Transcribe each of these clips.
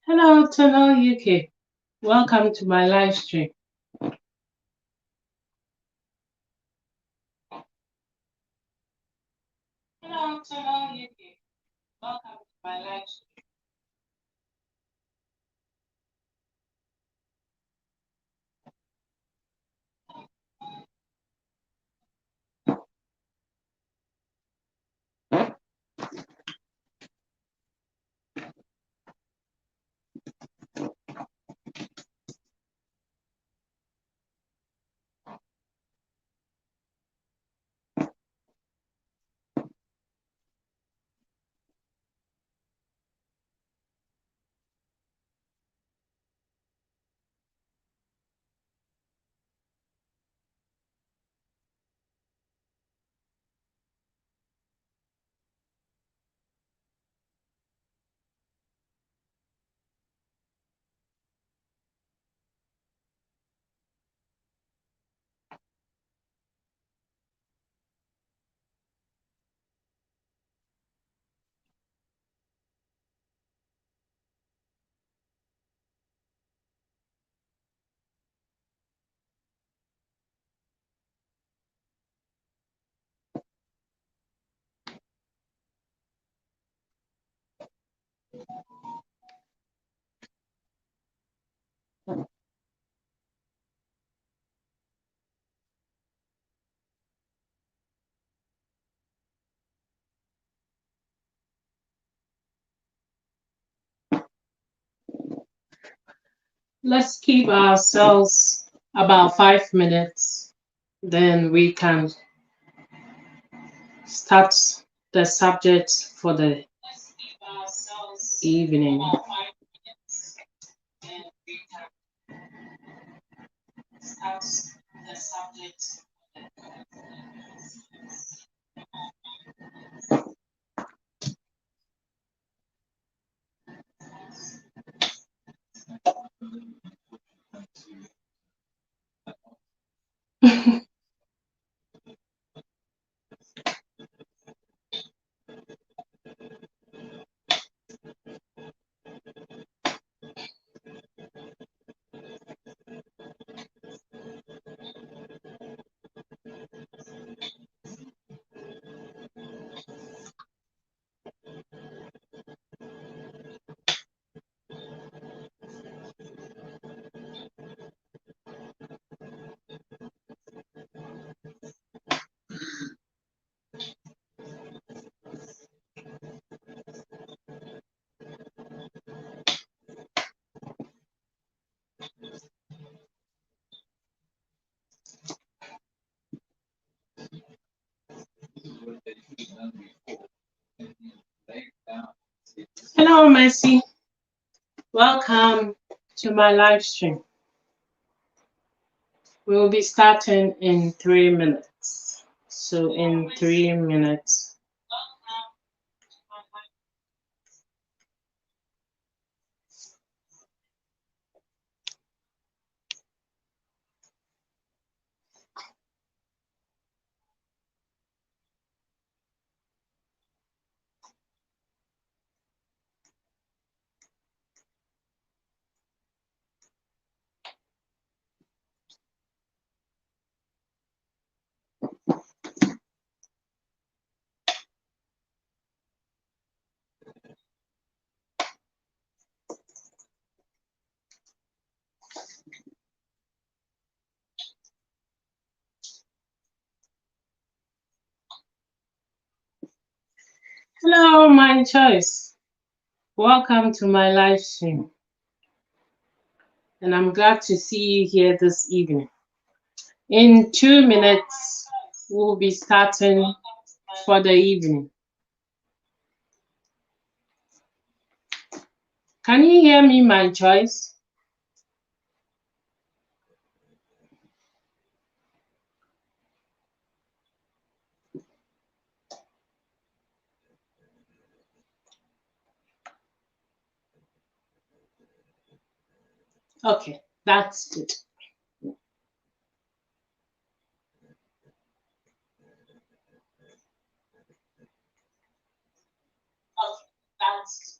Hello, Tunnel UK. Welcome to my live stream. Hello, Tunnel UK. Welcome to my live stream. Let's keep ourselves about 5 minutes. Then we can start the subject for the evening. Then we can start the subject. Hello, Mercy. Welcome to my live stream. We will be starting in 3 minutes. So in 3 minutes. Hello, my choice. Welcome to my live stream. And I'm glad to see you here this evening. In 2 minutes, we'll be starting for the evening. Can you hear me, my choice? Okay, that's good. Okay, that's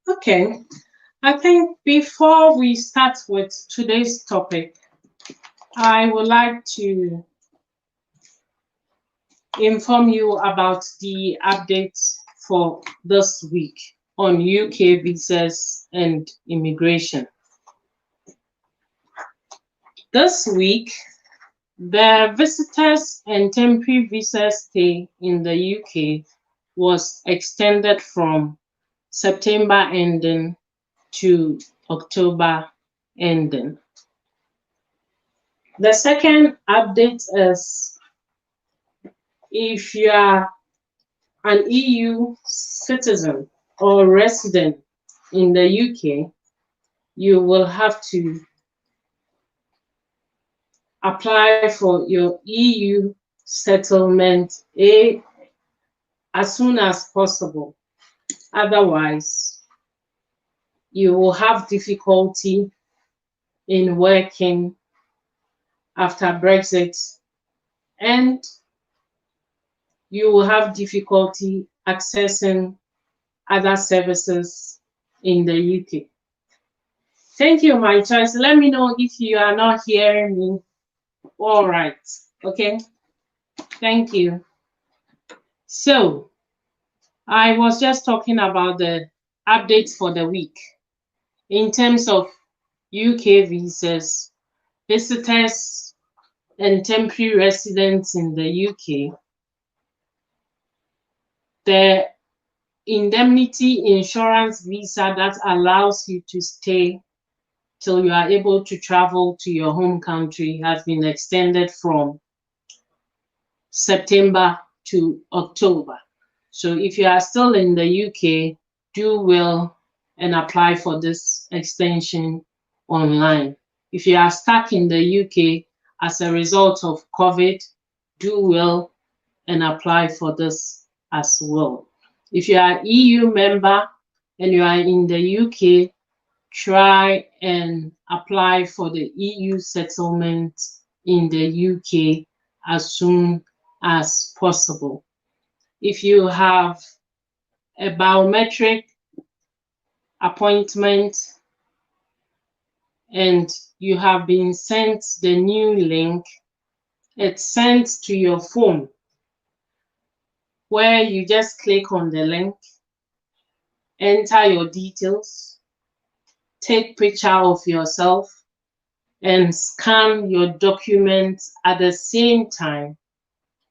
okay. I think before we start with today's topic, I would like to inform you about the updates for this week on UK visas and immigration. This week, the visitors and temporary visa stay in the UK was extended from September ending to October ending. The second update is if you are an EU citizen or resident in the UK, you will have to apply for your EU settlement as soon as possible. Otherwise, you will have difficulty in working after Brexit, and you will have difficulty accessing other services in the UK. Thank you, my choice. Let me know if you are not hearing me. All right. Okay. Thank you. So, I was just talking about the updates for the week in terms of UK visas, visitors, and temporary residents in the UK. The indemnity insurance visa that allows you to stay till you are able to travel to your home country has been extended from September to October. So if you are still in the UK, do well and apply for this extension online. If you are stuck in the UK as a result of COVID, do well and apply for this as well. If you are EU member and you are in the UK, try and apply for the EU settlement in the UK as soon as possible. If you have a biometric appointment and you have been sent the new link, it's sent to your phone, where you just click on the link, enter your details, take picture of yourself, and scan your documents at the same time,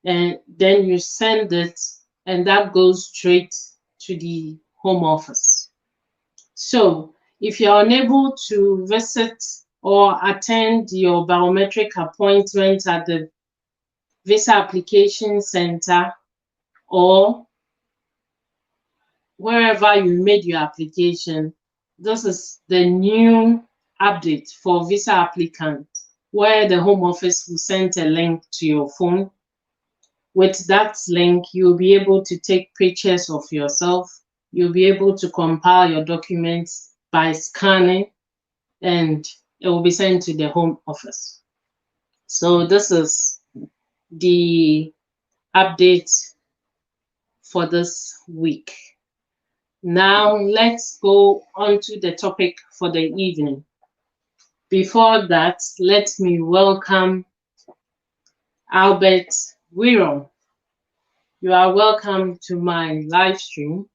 and then you send it, and that goes straight to the Home Office. So if you're unable to visit or attend your biometric appointment at the Visa Application Center or wherever you made your application, this is the new update for visa applicants, where the Home Office will send a link to your phone. With that link, you'll be able to take pictures of yourself. You'll be able to compile your documents by scanning, and it will be sent to the Home Office. So this is the update for this week. Now let's go on to the topic for the evening. Before that, let me welcome Albert Wiron. You are welcome to my live stream.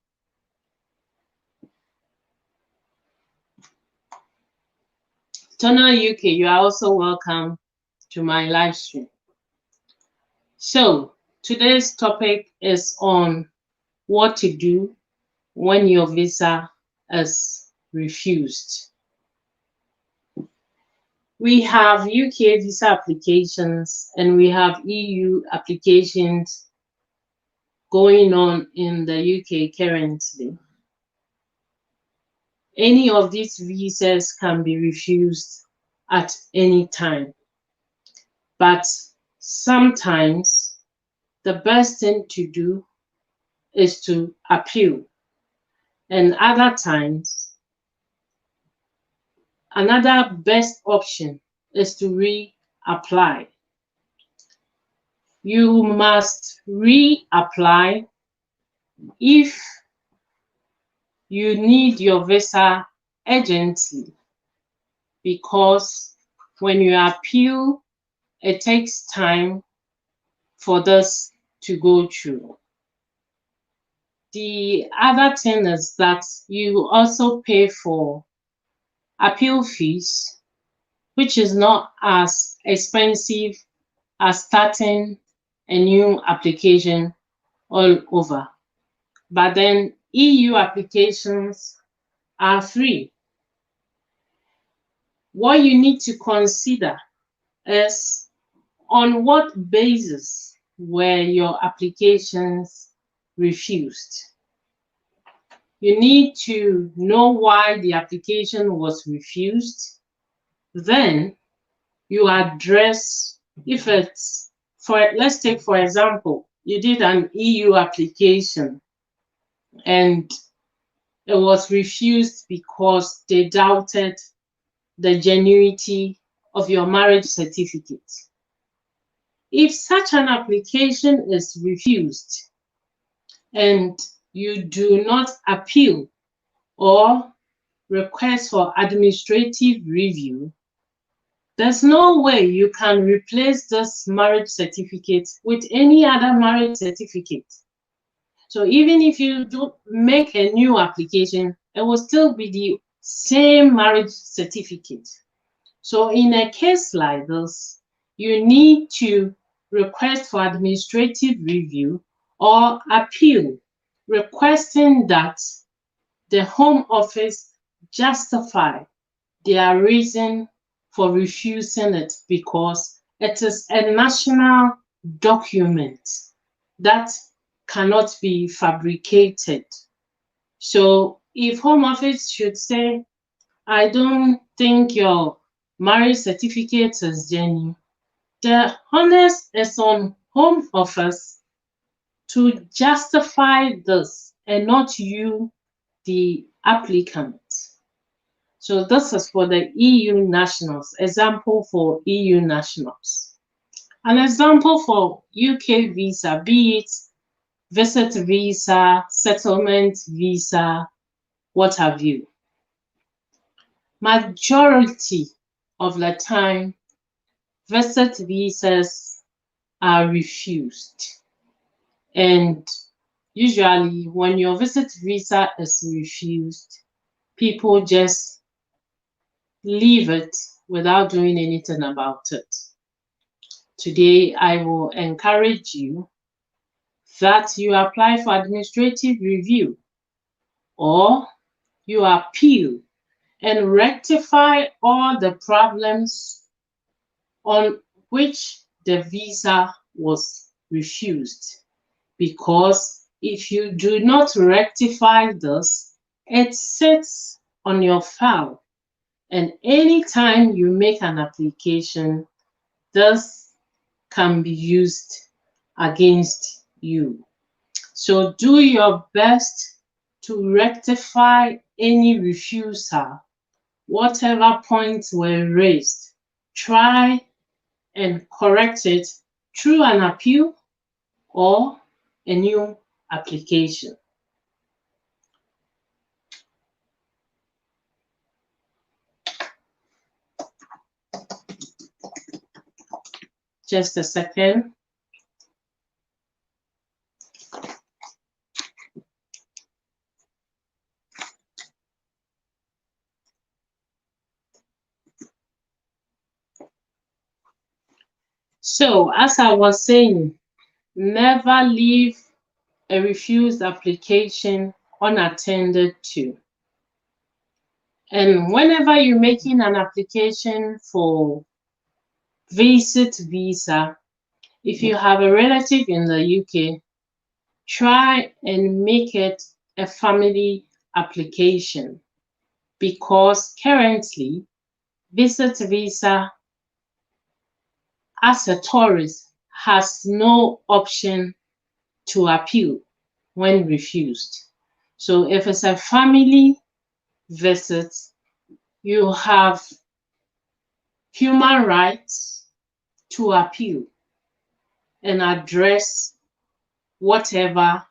Tona UK, you are also welcome to my live stream. So today's topic is on what to do when your visa is refused. We have UK visa applications and we have EU applications going on in the UK currently. Any of these visas can be refused at any time, but sometimes the best thing to do is to appeal, and other times another best option is to reapply. You must reapply if you need your visa urgently, because when you appeal, it takes time for this to go through. The other thing is that you also pay for appeal fees, which is not as expensive as starting a new application all over. But then EU applications are free. What you need to consider is on what basis were your applications refused. You need to know why the application was refused. Then you address, if it's, let's take for example, you did an EU application and it was refused because they doubted the genuinity of your marriage certificate. If such an application is refused and you do not appeal or request for administrative review, there's no way you can replace this marriage certificate with any other marriage certificate. So even if you do make a new application, it will still be the same marriage certificate. So in a case like this, you need to request for administrative review or appeal, requesting that the Home Office justify their reason for refusing it, because it is a national document that cannot be fabricated. So if Home Office should say, I don't think your marriage certificate is genuine, the onus is on Home Office to justify this and not you, the applicant. So this is for the EU nationals, example for EU nationals. An example for UK visa, be it visit visa, settlement visa, what have you. Majority of the time, visit visas are refused. And usually when your visit visa is refused, people just leave it without doing anything about it. Today, I will encourage you that you apply for administrative review or you appeal and rectify all the problems on which the visa was refused. Because if you do not rectify this, it sits on your file. And anytime you make an application, this can be used against you. So do your best to rectify any refusal. Whatever points were raised, try and correct it through an appeal or a new application. Just a second. So, as I was saying, never leave a refused application unattended to. And whenever you're making an application for visit visa, if you have a relative in the UK, try and make it a family application, because currently visit visa as a tourist has no option to appeal when refused. So if it's a family visit, you have human rights to appeal and address whatever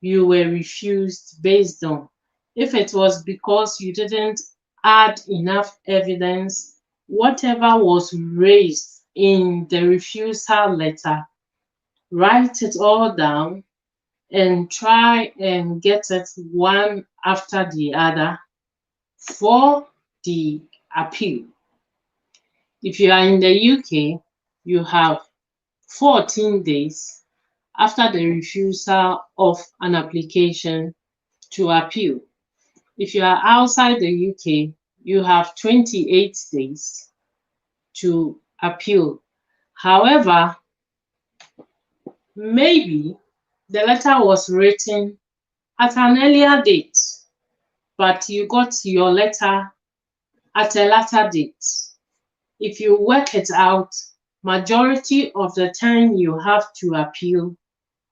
you were refused based on. If it was because you didn't add enough evidence, whatever was raised in the refusal letter, write it all down and try and get it one after the other for the appeal. If you are in the UK, you have 14 days after the refusal of an application to appeal. If you are outside the UK, you have 28 days to appeal. However, maybe the letter was written at an earlier date, but you got your letter at a later date. if you work it out, majority of the time you have to appeal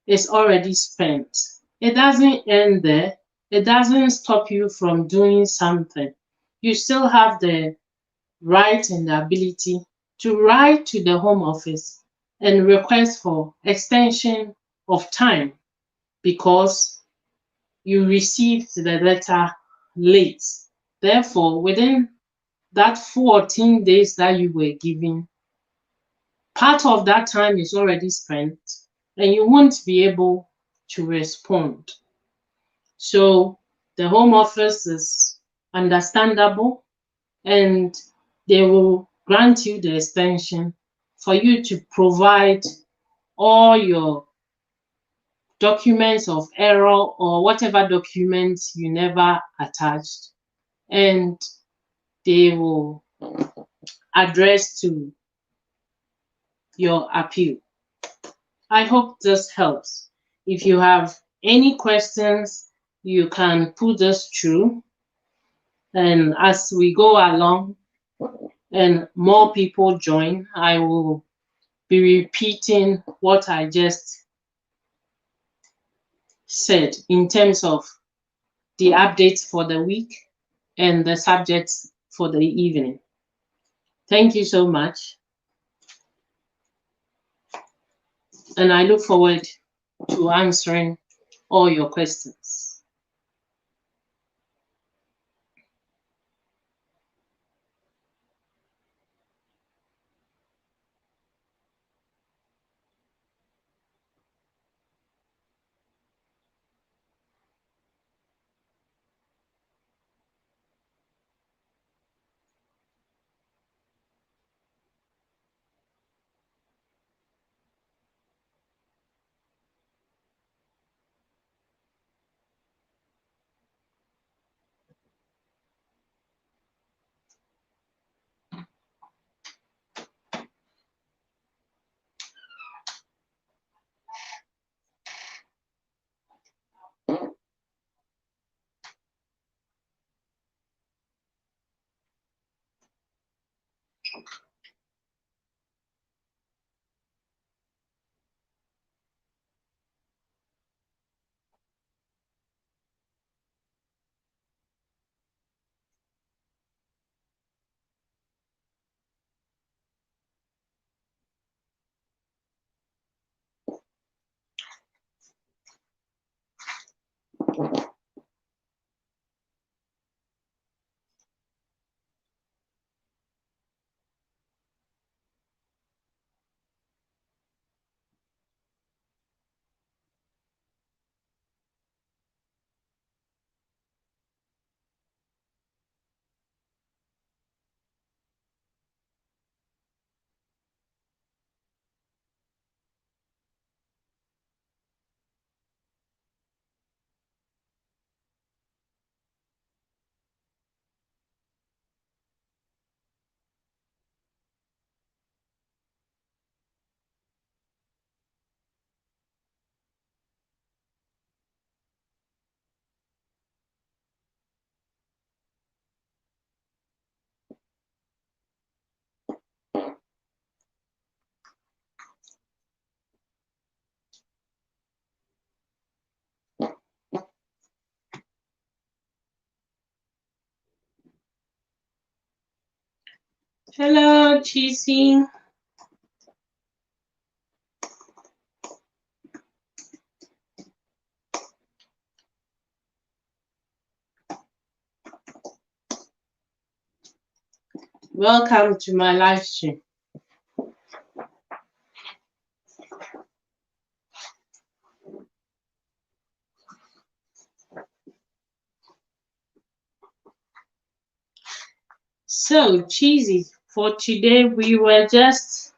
is already spent. It doesn't end there. It doesn't stop you from doing something. You still have the right and the ability to write to the Home Office and request for extension of time because you received the letter late. Therefore, within that 14 days that you were given, part of that time is already spent and you won't be able to respond. So the Home Office is understandable and they will grant you the extension for you to provide all your documents of error or whatever documents you never attached, and they will address to your appeal. I hope this helps. If you have any questions, you can put us through, and as we go along and more people join, I will be repeating what I just said in terms of the updates for the week and the subjects for the evening. Thank you so much. And I look forward to answering all your questions. Hello, Chisi. Welcome to my live stream. So, Cheesy, for today we were just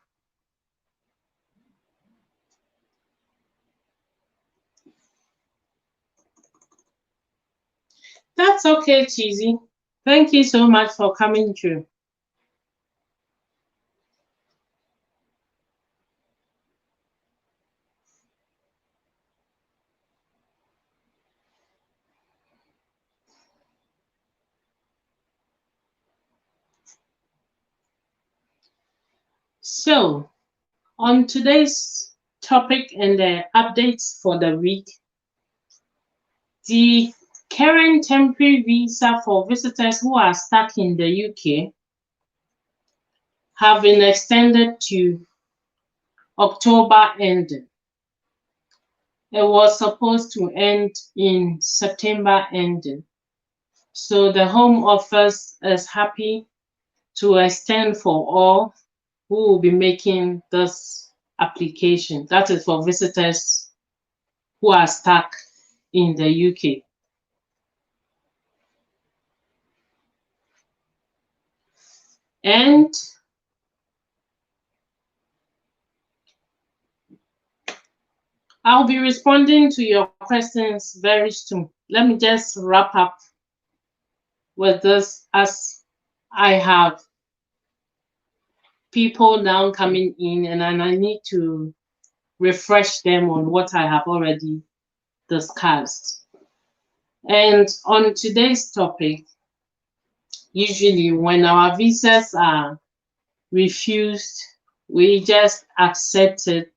that's okay, Cheesy. Thank you so much for coming through. So, on today's topic and the updates for the week, the current temporary visa for visitors who are stuck in the UK have been extended to October ending. It was supposed to end in September ending. So the Home Office is happy to extend for all who will be making this application. That is for visitors who are stuck in the UK. And I'll be responding to your questions very soon. Let me just wrap up with this, as I have people now coming in and I need to refresh them on what I have already discussed. And on today's topic, usually when our visas are refused, we just accept it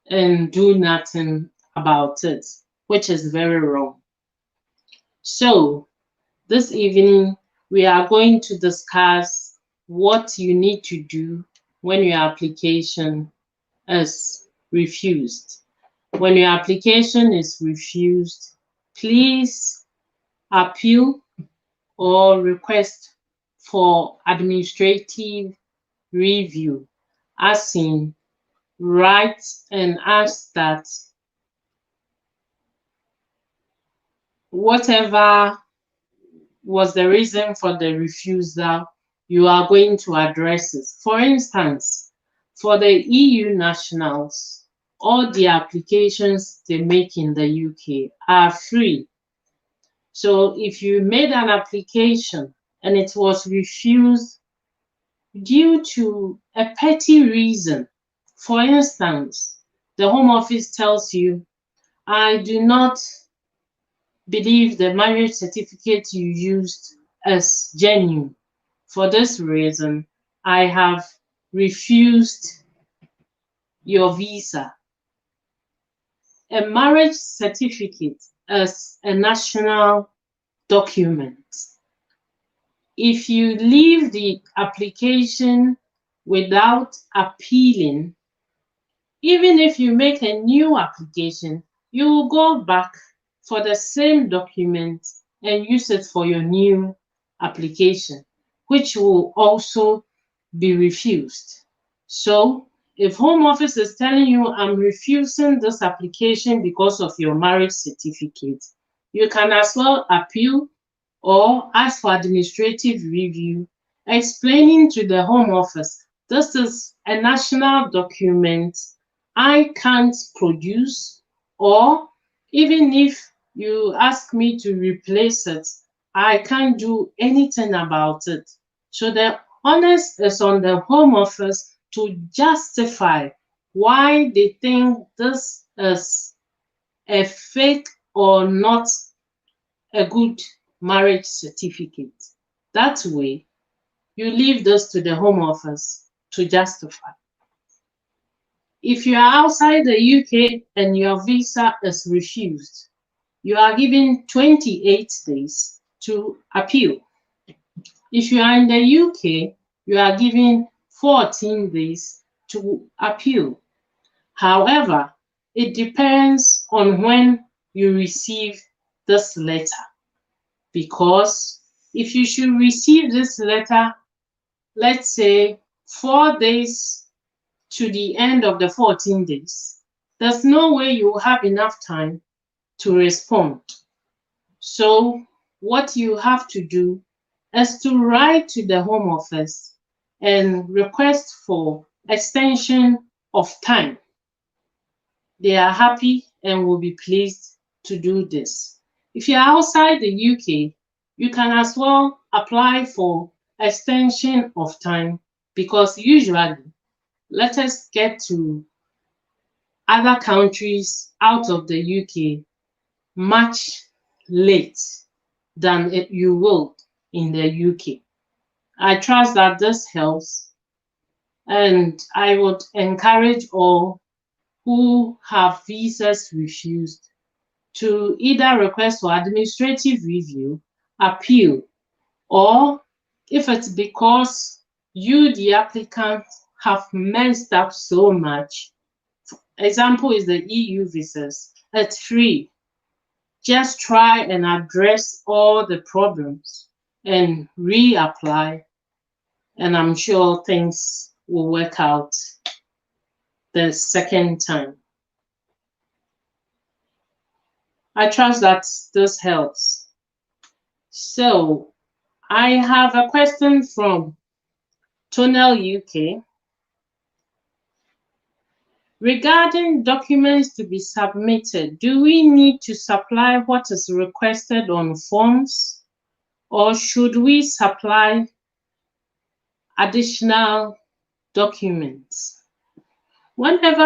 and do nothing about it, which is very wrong. So this evening, we are going to discuss what you need to do when your application is refused. When your application is refused, please appeal or request for administrative review, as in write and ask that whatever was the reason for the refusal, you are going to address it. For instance, for the EU nationals, all the applications they make in the UK are free. So if you made an application and it was refused due to a petty reason, for instance, the Home Office tells you, I do not believe the marriage certificate you used is genuine. For this reason, I have refused your visa. A marriage certificate is a national document. If you leave the application without appealing, even if you make a new application, you will go back for the same document and use it for your new application, which will also be refused. So if Home Office is telling you, I'm refusing this application because of your marriage certificate, you can as well appeal or ask for administrative review, explaining to the Home Office, this is a national document I can't produce, or even if you ask me to replace it, I can't do anything about it. So the onus is on the Home Office to justify why they think this is a fake or not a good marriage certificate. That way, you leave this to the Home Office to justify. If you are outside the UK and your visa is refused, you are given 28 days to appeal. If you are in the UK, you are given 14 days to appeal. However, it depends on when you receive this letter, because if you should receive this letter, let's say 4 days to the end of the 14 days, there's no way you will have enough time to respond. So what you have to do is to write to the Home Office and request for extension of time. They are happy and will be pleased to do this. If you're outside the UK, you can as well apply for extension of time, because usually letters get to other countries out of the UK much late than you will in the UK. I trust that this helps. And I would encourage all who have visas refused to either request for administrative review, appeal, or if it's because you, the applicant, have messed up so much. Example is the EU visas. It's free. Just try and address all the problems and reapply, and I'm sure things will work out the second time. I trust that this helps. So I have a question from Tonel UK. Regarding documents to be submitted, do we need to supply what is requested on forms, or should we supply additional documents? Whenever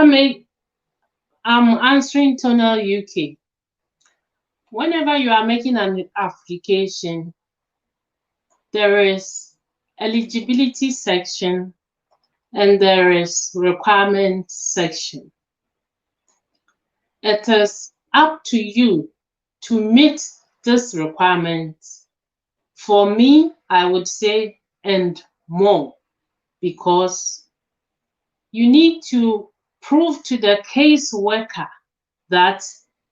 I'm answering Tonel UK. Whenever you are making an application, there is eligibility section and there is requirements section. It is up to you to meet this requirement. For me, I would say, and more, because you need to prove to the caseworker that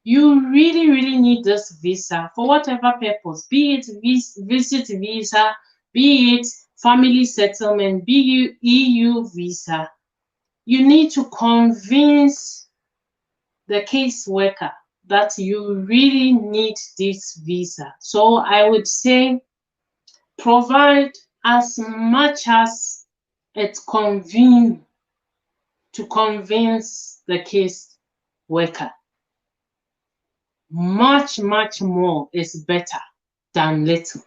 you really need this visa for whatever purpose, be it visit visa, be it family settlement, be it EU visa. You need to convince the caseworker that you really need this visa. So I would say provide as much as it's convenient to convince the caseworker. Much more is better than little.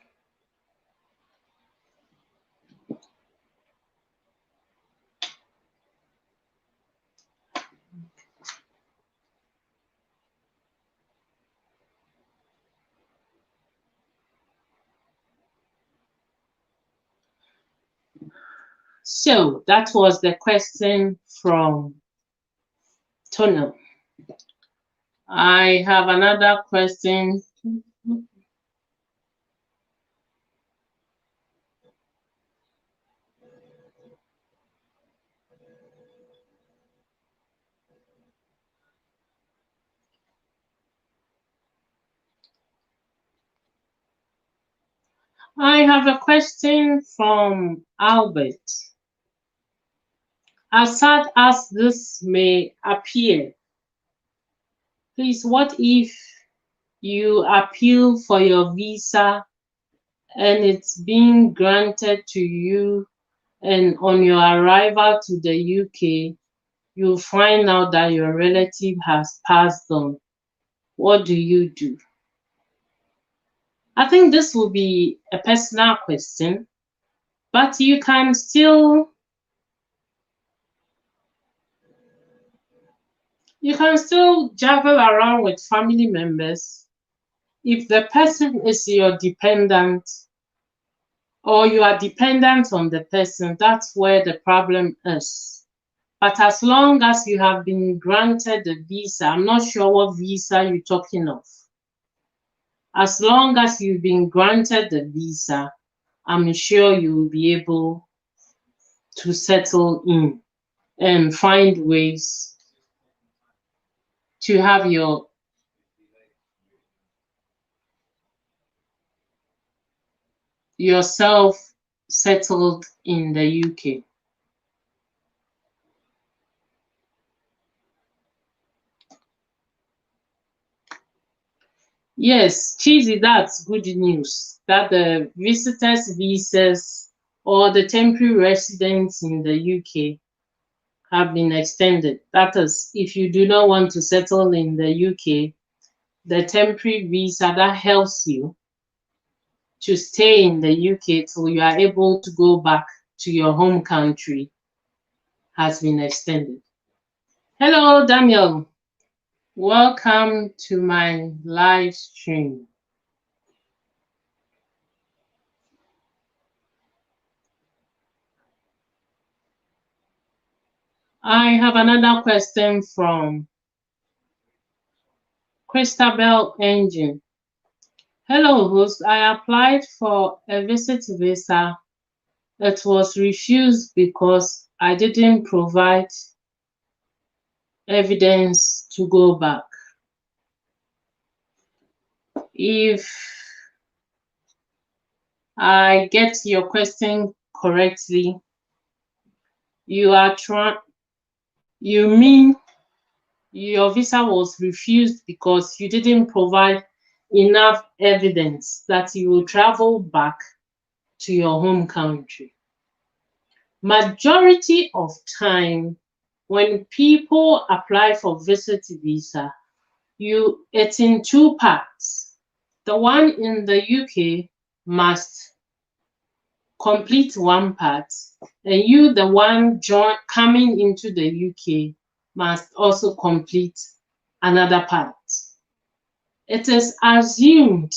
So that was the question from Tonel. I have another question. I have a question from Albert. As sad as this may appear, please, what if you appeal for your visa and it's being granted to you, and on your arrival to the UK, you find out that your relative has passed on? What do you do? I think this will be a personal question, but you can still juggle around with family members. If the person is your dependent or you are dependent on the person, that's where the problem is. But as long as you have been granted a visa, I'm not sure what visa you're talking of. As long as you've been granted the visa, I'm sure you will be able to settle in and find ways to have yourself settled in the UK. Yes, Cheesy, that's good news that the visitors visas or the temporary residents in the UK have been extended. That is, if you do not want to settle in the UK, the temporary visa that helps you to stay in the UK till you are able to go back to your home country has been extended. Hello, Daniel. Welcome to my live stream. I have another question from Christabel Engine. Hello, host. I applied for a visit visa. It was refused because I didn't provide evidence to go back. If I get your question correctly, you mean your visa was refused because you didn't provide enough evidence that you will travel back to your home country. Majority of time when people apply for visit visa, it's in two parts. The one in the UK must complete one part, and you, the one coming into the UK, must also complete another part. It is assumed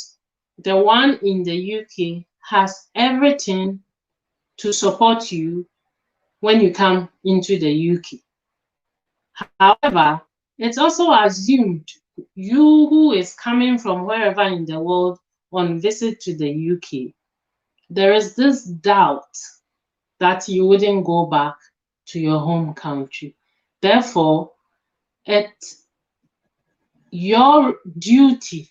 the one in the UK has everything to support you when you come into the UK. However, it's also assumed you who is coming from wherever in the world on visit to the UK, there is this doubt that you wouldn't go back to your home country. Therefore, it's your duty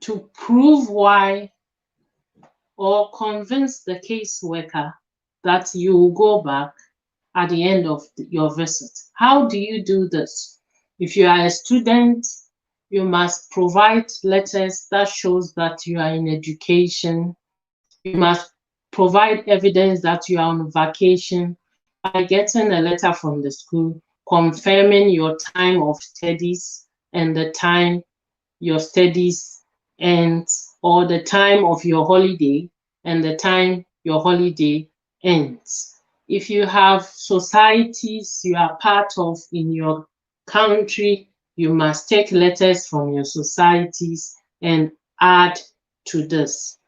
to prove why or convince the caseworker that you will go back at the end of your visit. How do you do this? If you are a student, you must provide letters that shows that you are in education. You must provide evidence that you are on vacation by getting a letter from the school confirming your time of studies and the time your studies ends, or the time of your holiday and the time your holiday ends. If you have societies you are part of in your country, you must take letters from your societies and add to this.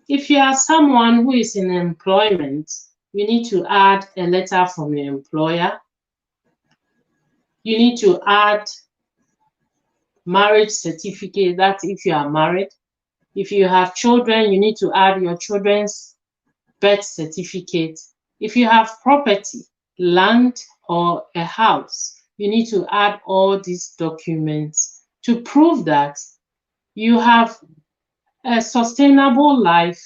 If you are someone who is in employment, you need to add a letter from your employer. You need to add marriage certificate, that's if you are married. If you have children, you need to add your children's birth certificate. If you have property, land or a house, you need to add all these documents to prove that you have a sustainable life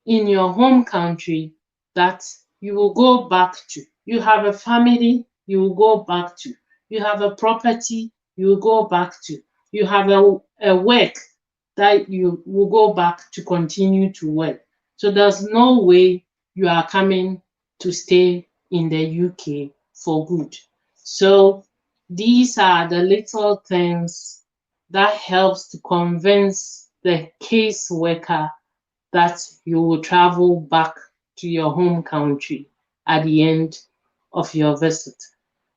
in your home country that you will go back to. You have a family you will go back to. You have a property you will go back to. You have a work that you will go back to continue to work. So there's no way you are coming to stay in the UK for good. So these are the little things that helps to convince the caseworker that you will travel back to your home country at the end of your visit.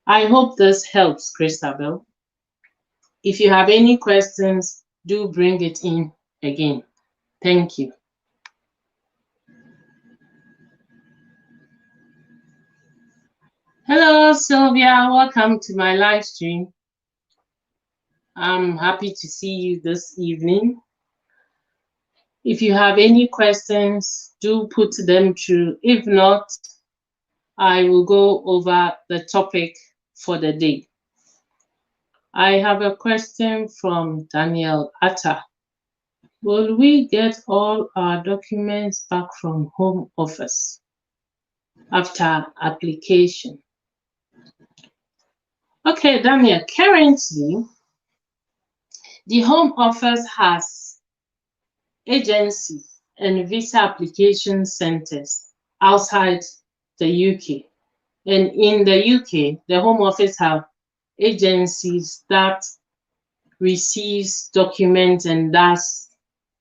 I hope this helps, Christabel. If you have any questions, do bring it in again. Thank you. Hello, Sylvia. Welcome to my live stream. I'm happy to see you this evening. If you have any questions, do put them through. If not, I will go over the topic for the day. I have a question from Daniel Atta. Will we get all our documents back from Home Office after application? Okay, Daniel, currently, the Home Office has agencies and visa application centers outside the UK. And in the UK, the Home Office have agencies that receives documents and does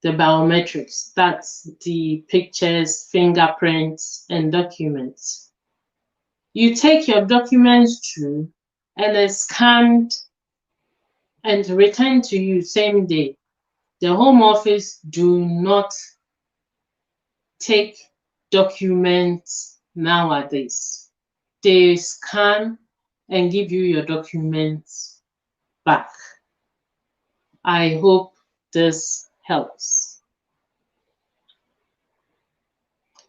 the biometrics. That's the pictures, fingerprints, and documents. You take your documents through and it's scanned and returned to you same day. The Home Office do not take documents nowadays. they scan and give you your documents back. I hope this helps.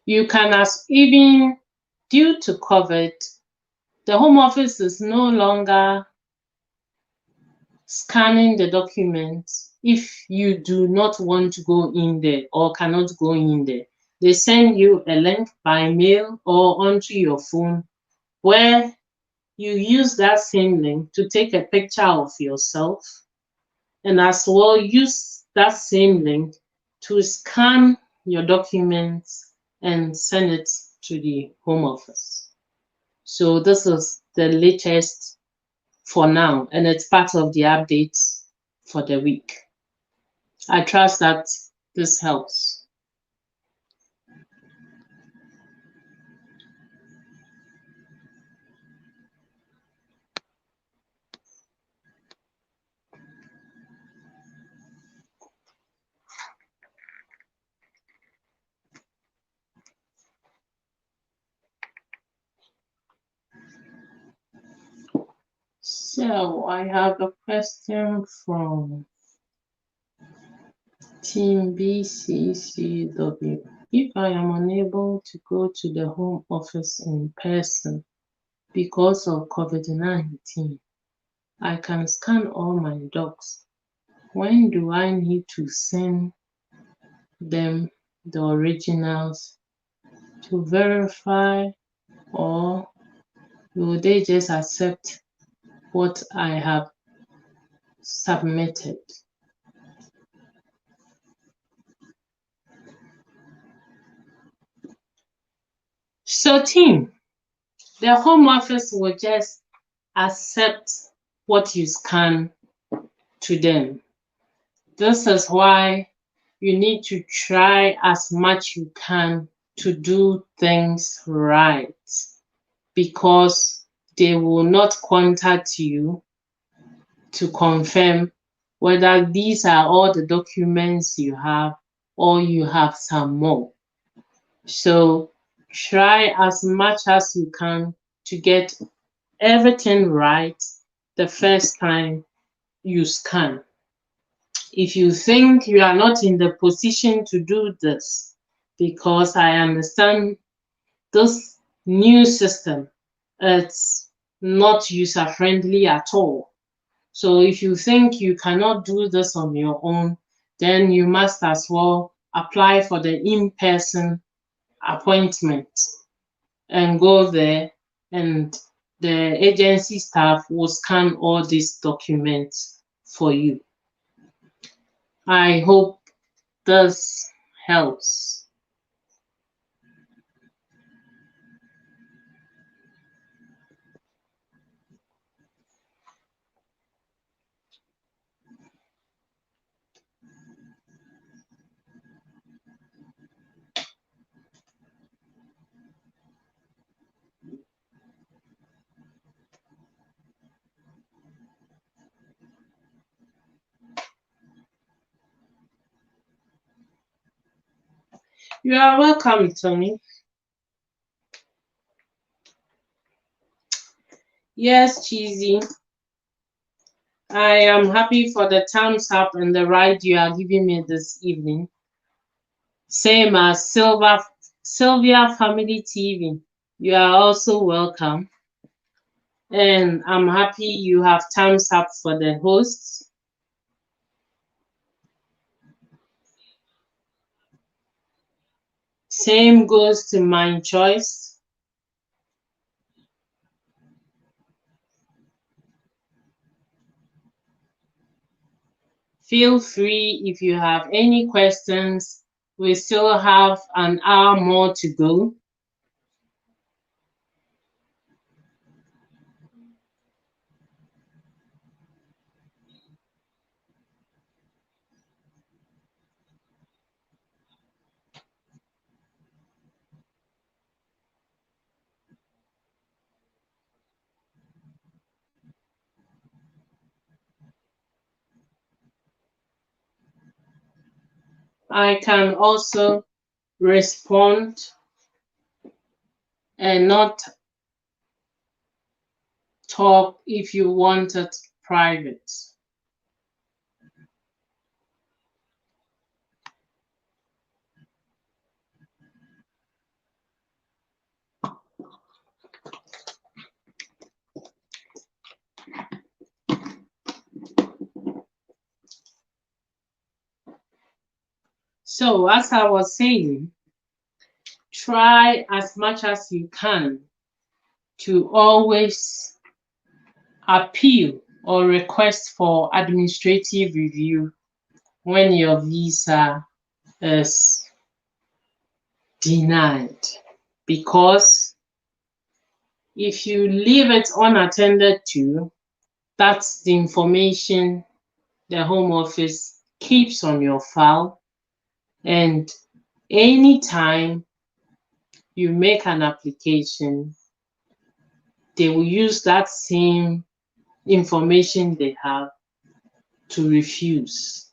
You can even due to COVID, the Home Office is no longer scanning the documents if you do not want to go in there or cannot go in there. They send you a link by mail or onto your phone where you use that same link to take a picture of yourself and as well use that same link to scan your documents and send it to the Home Office. So this is the latest for now, and it's part of the updates for the week. I trust that this helps. So I have a question from Team BCCW. If I am unable to go to the Home Office in person because of COVID-19, I can scan all my docs. When do I need to send them the originals to verify, or will they just accept what I have submitted? So team, the Home Office will just accept what you scan to them. This is why you need to try as much you can to do things right, because they will not contact you to confirm whether these are all the documents you have or you have some more. So try as much as you can to get everything right the first time you scan. If you think you are not in the position to do this, because I understand this new system, it's not user-friendly at all. So if you think you cannot do this on your own, then you must as well apply for the in-person appointment and go there, and the agency staff will scan all these documents for you. I hope this helps. You are welcome, Tony. Yes, Cheesy. I am happy for the thumbs up and the ride you are giving me this evening. Same as Sylvia Family TV. You are also welcome. And I'm happy you have thumbs up for the hosts. Same goes to My Choice. Feel free if you have any questions. We still have an hour more to go. I can also respond and not talk if you want it private. So as I was saying, try as much as you can to always appeal or request for administrative review when your visa is denied, because if you leave it unattended to, that's the information the Home Office keeps on your file, and anytime you make an application, they will use that same information they have to refuse.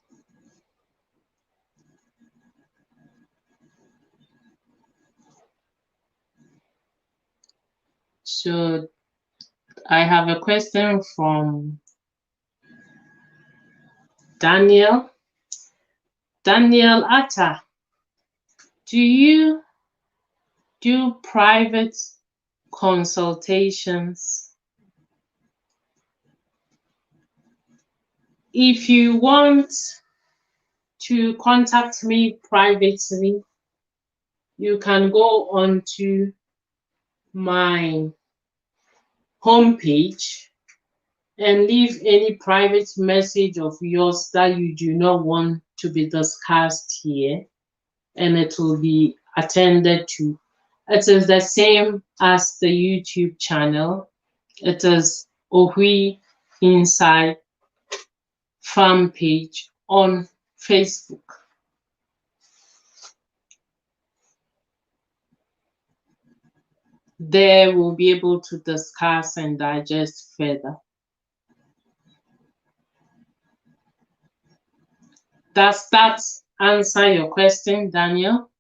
So I have a question from Daniel. Daniel Atta, do you do private consultations? If you want to contact me privately, you can go on to my homepage and leave any private message of yours that you do not want to be discussed here, and it will be attended to. It is the same as the YouTube channel. It is Ohui Inside fan page on Facebook. There we'll be able to discuss and digest further. Does that answer your question, Daniel?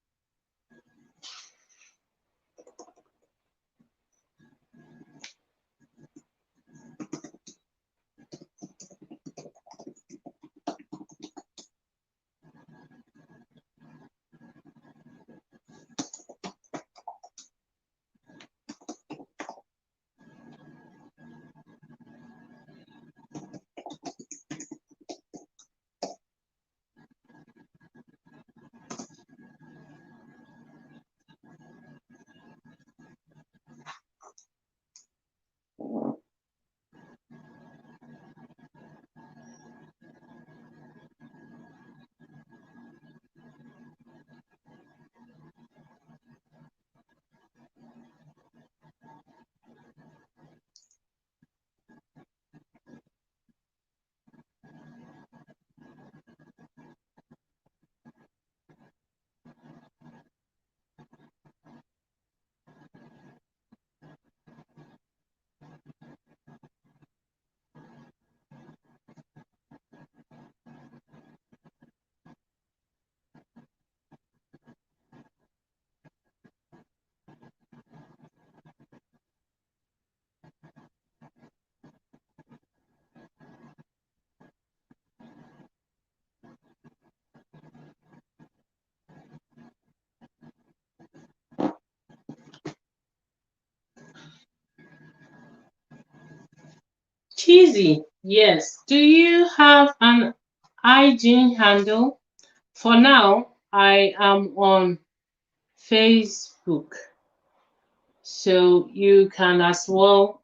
Cheesy, yes. Do you have an IG handle? For now, I am on Facebook, so you can as well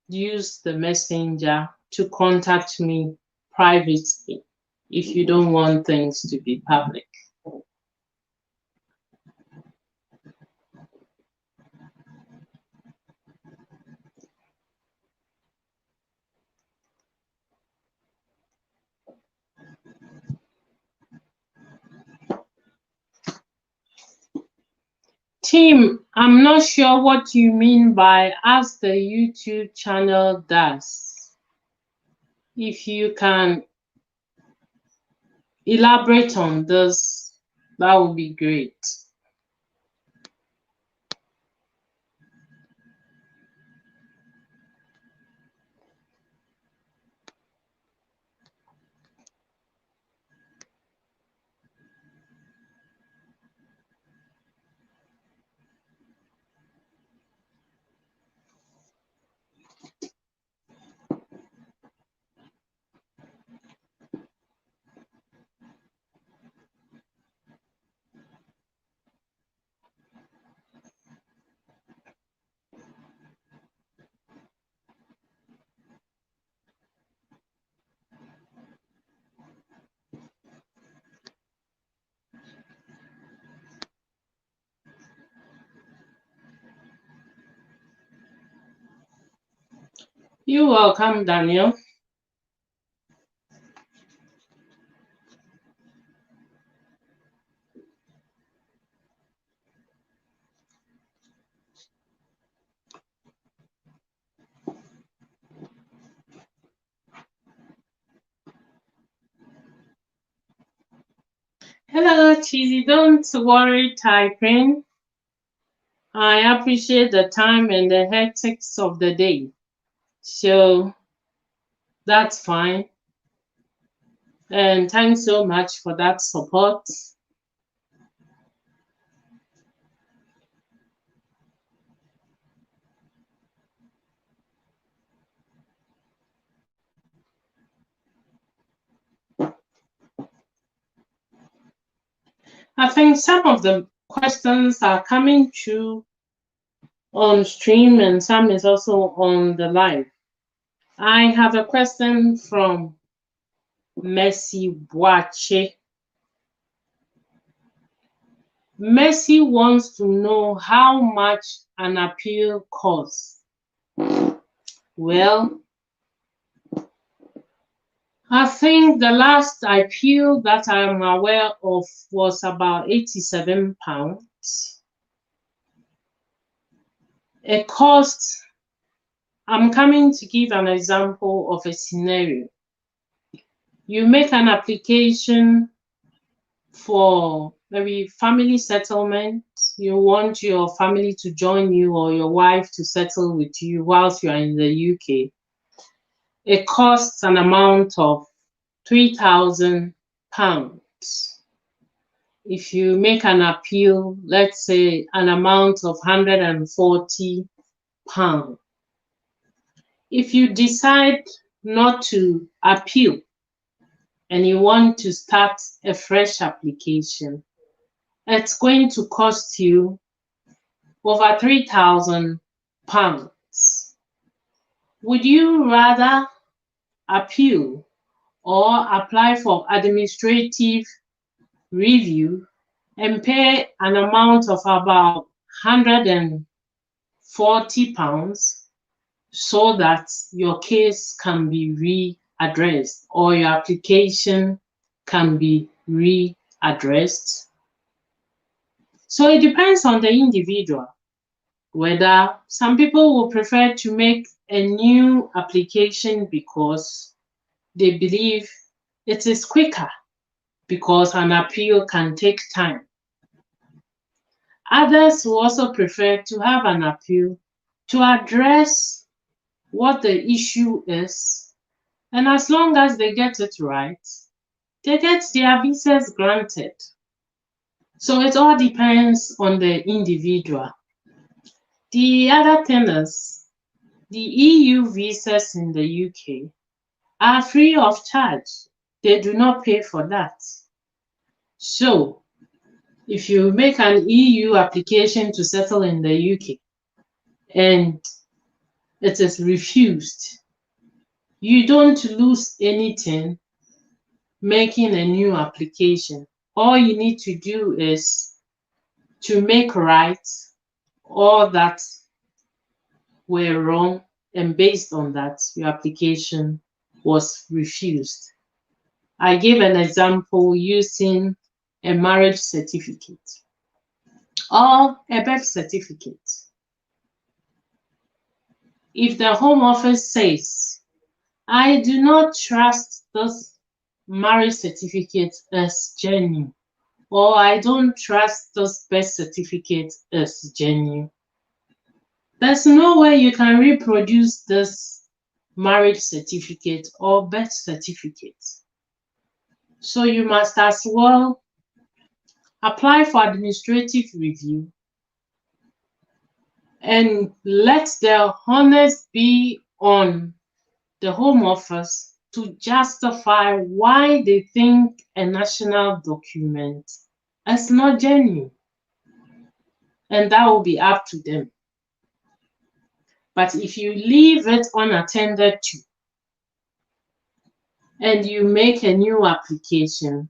use the messenger to contact me privately if you don't want things to be public. Tim, I'm not sure what you mean by as the YouTube channel does. If you can elaborate on this, that would be great. You're welcome, Daniel. Hello, Cheesy. Don't worry, typing. I appreciate the time and the hectics of the day. So that's fine. And thanks so much for that support. I think some of the questions are coming through on stream and some is also on the live. I have a question from Mercy Boache. Mercy wants to know how much an appeal costs. Well, I think the last appeal that I'm aware of was about £87. It costs, I'm coming to give an example of a scenario. You make an application for maybe family settlement. You want your family to join you or your wife to settle with you whilst you are in the UK. It costs an amount of £3,000. If you make an appeal, let's say an amount of £140. If you decide not to appeal and you want to start a fresh application, it's going to cost you over £3,000. Would you rather appeal or apply for administrative review and pay an amount of about £140 so that your case can be readdressed or your application can be readdressed? So it depends on the individual, whether some people will prefer to make a new application because they believe it is quicker, because an appeal can take time. Others will also prefer to have an appeal to address what the issue is, and as long as they get it right, they get their visas granted. So it all depends on the individual. The other thing is, the EU visas in the UK are free of charge. They do not pay for that. So if you make an EU application to settle in the UK and it is refused, you don't lose anything making a new application. All you need to do is to make right all that were wrong, and based on that, your application was refused. I gave an example using a marriage certificate or a birth certificate. If the Home Office says, I do not trust this marriage certificate as genuine, or I don't trust this birth certificate as genuine, there's no way you can reproduce this marriage certificate or birth certificate. So you must as well apply for administrative review and let the onus be on the Home Office to justify why they think a national document is not genuine. And that will be up to them. But if you leave it unattended to and you make a new application,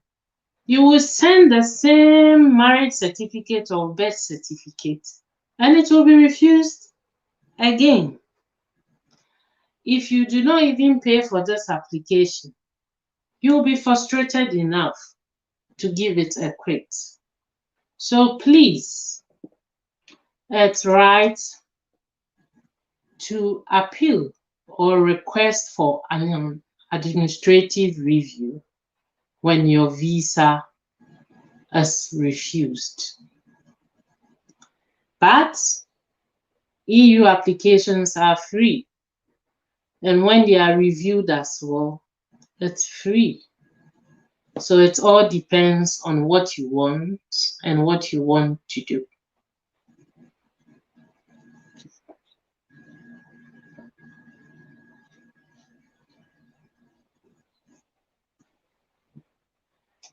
you will send the same marriage certificate or birth certificate and it will be refused again. if you do not even pay for this application, you'll be frustrated enough to give it a quit. So please, it's right to appeal or request for an administrative review when your visa is refused. But EU applications are free, and when they are reviewed as well, it's free. So it all depends on what you want and what you want to do.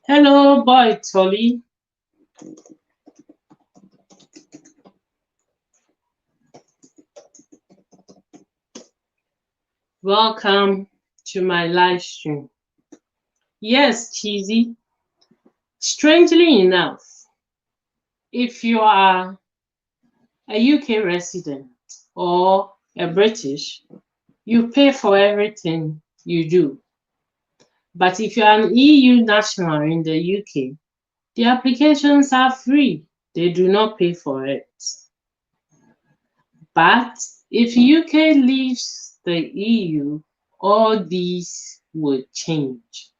Hello, boy Tolly. Welcome to my live stream. Yes, Cheesy. Strangely enough, if you are a UK resident or a British, you pay for everything you do. But if you're an EU national in the UK, the applications are free. They do not pay for it. But if UK leaves the EU, all these will change.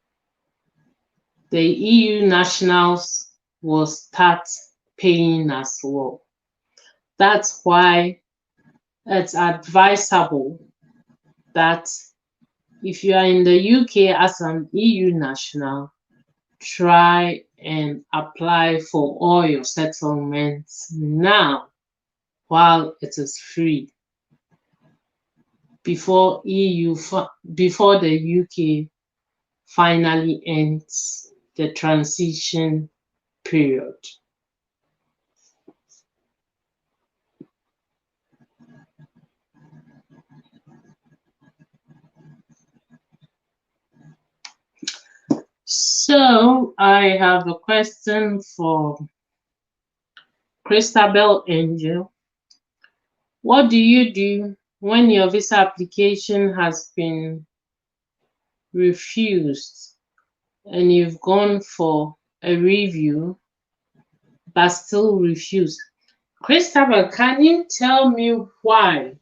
The EU nationals will start paying as well. That's why it's advisable that if you are in the UK as an EU national, try and apply for all your settlements now while it is free before the UK finally ends the transition period. So I have a question for Christabel Angel. What do you do when your visa application has been refused and you've gone for a review but still refused? Christabel, can you tell me why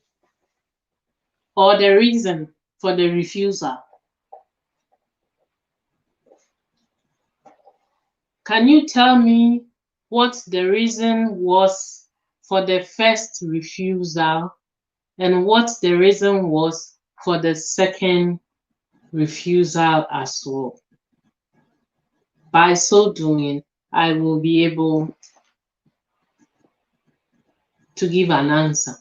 or the reason for the refusal? Can you tell me what the reason was for the first refusal and what the reason was for the second refusal as well? By so doing, I will be able to give an answer.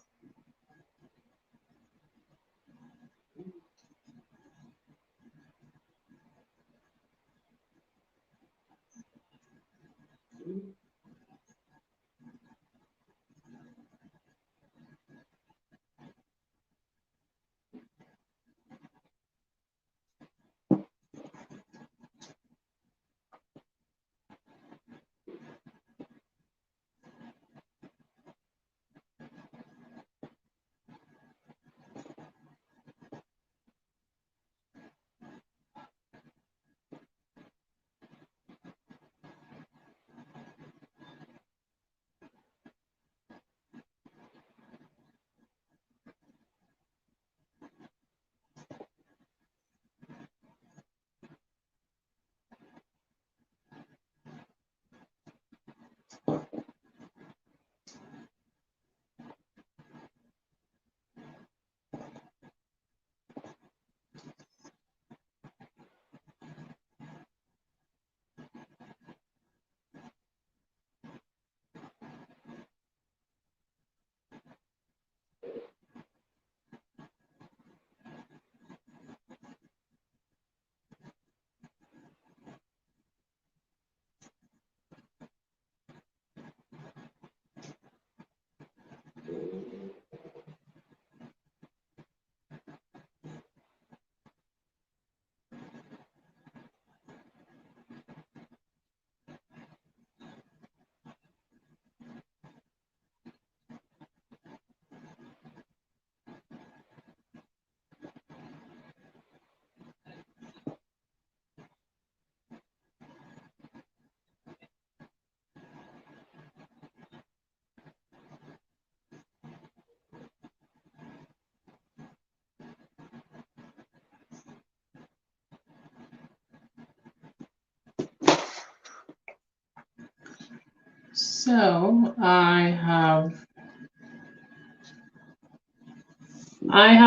So I have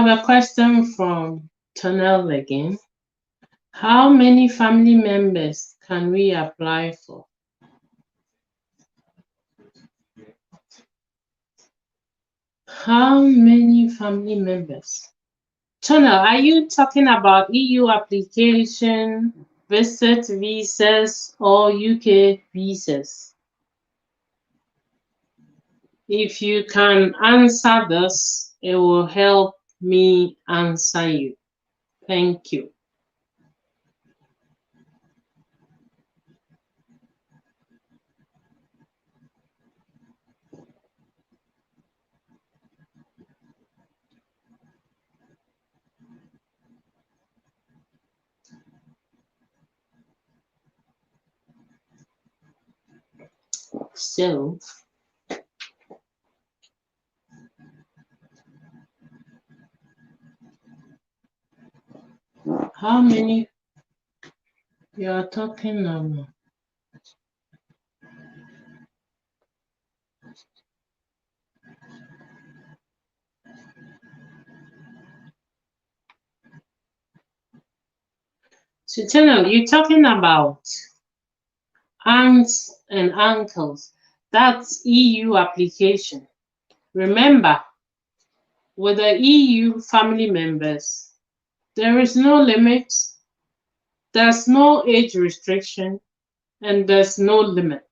a question from Tonel again. How many family members can we apply for? How many family members? Tonel, are you talking about EU application, visit visas, or UK visas? If you can answer this, it will help me answer you. Thank you. So, how many you are talking about? So, Tonel, you're talking about aunts and uncles. That's EU application. Remember, with the EU family members, there is no limit, there's no age restriction, and there's no limit.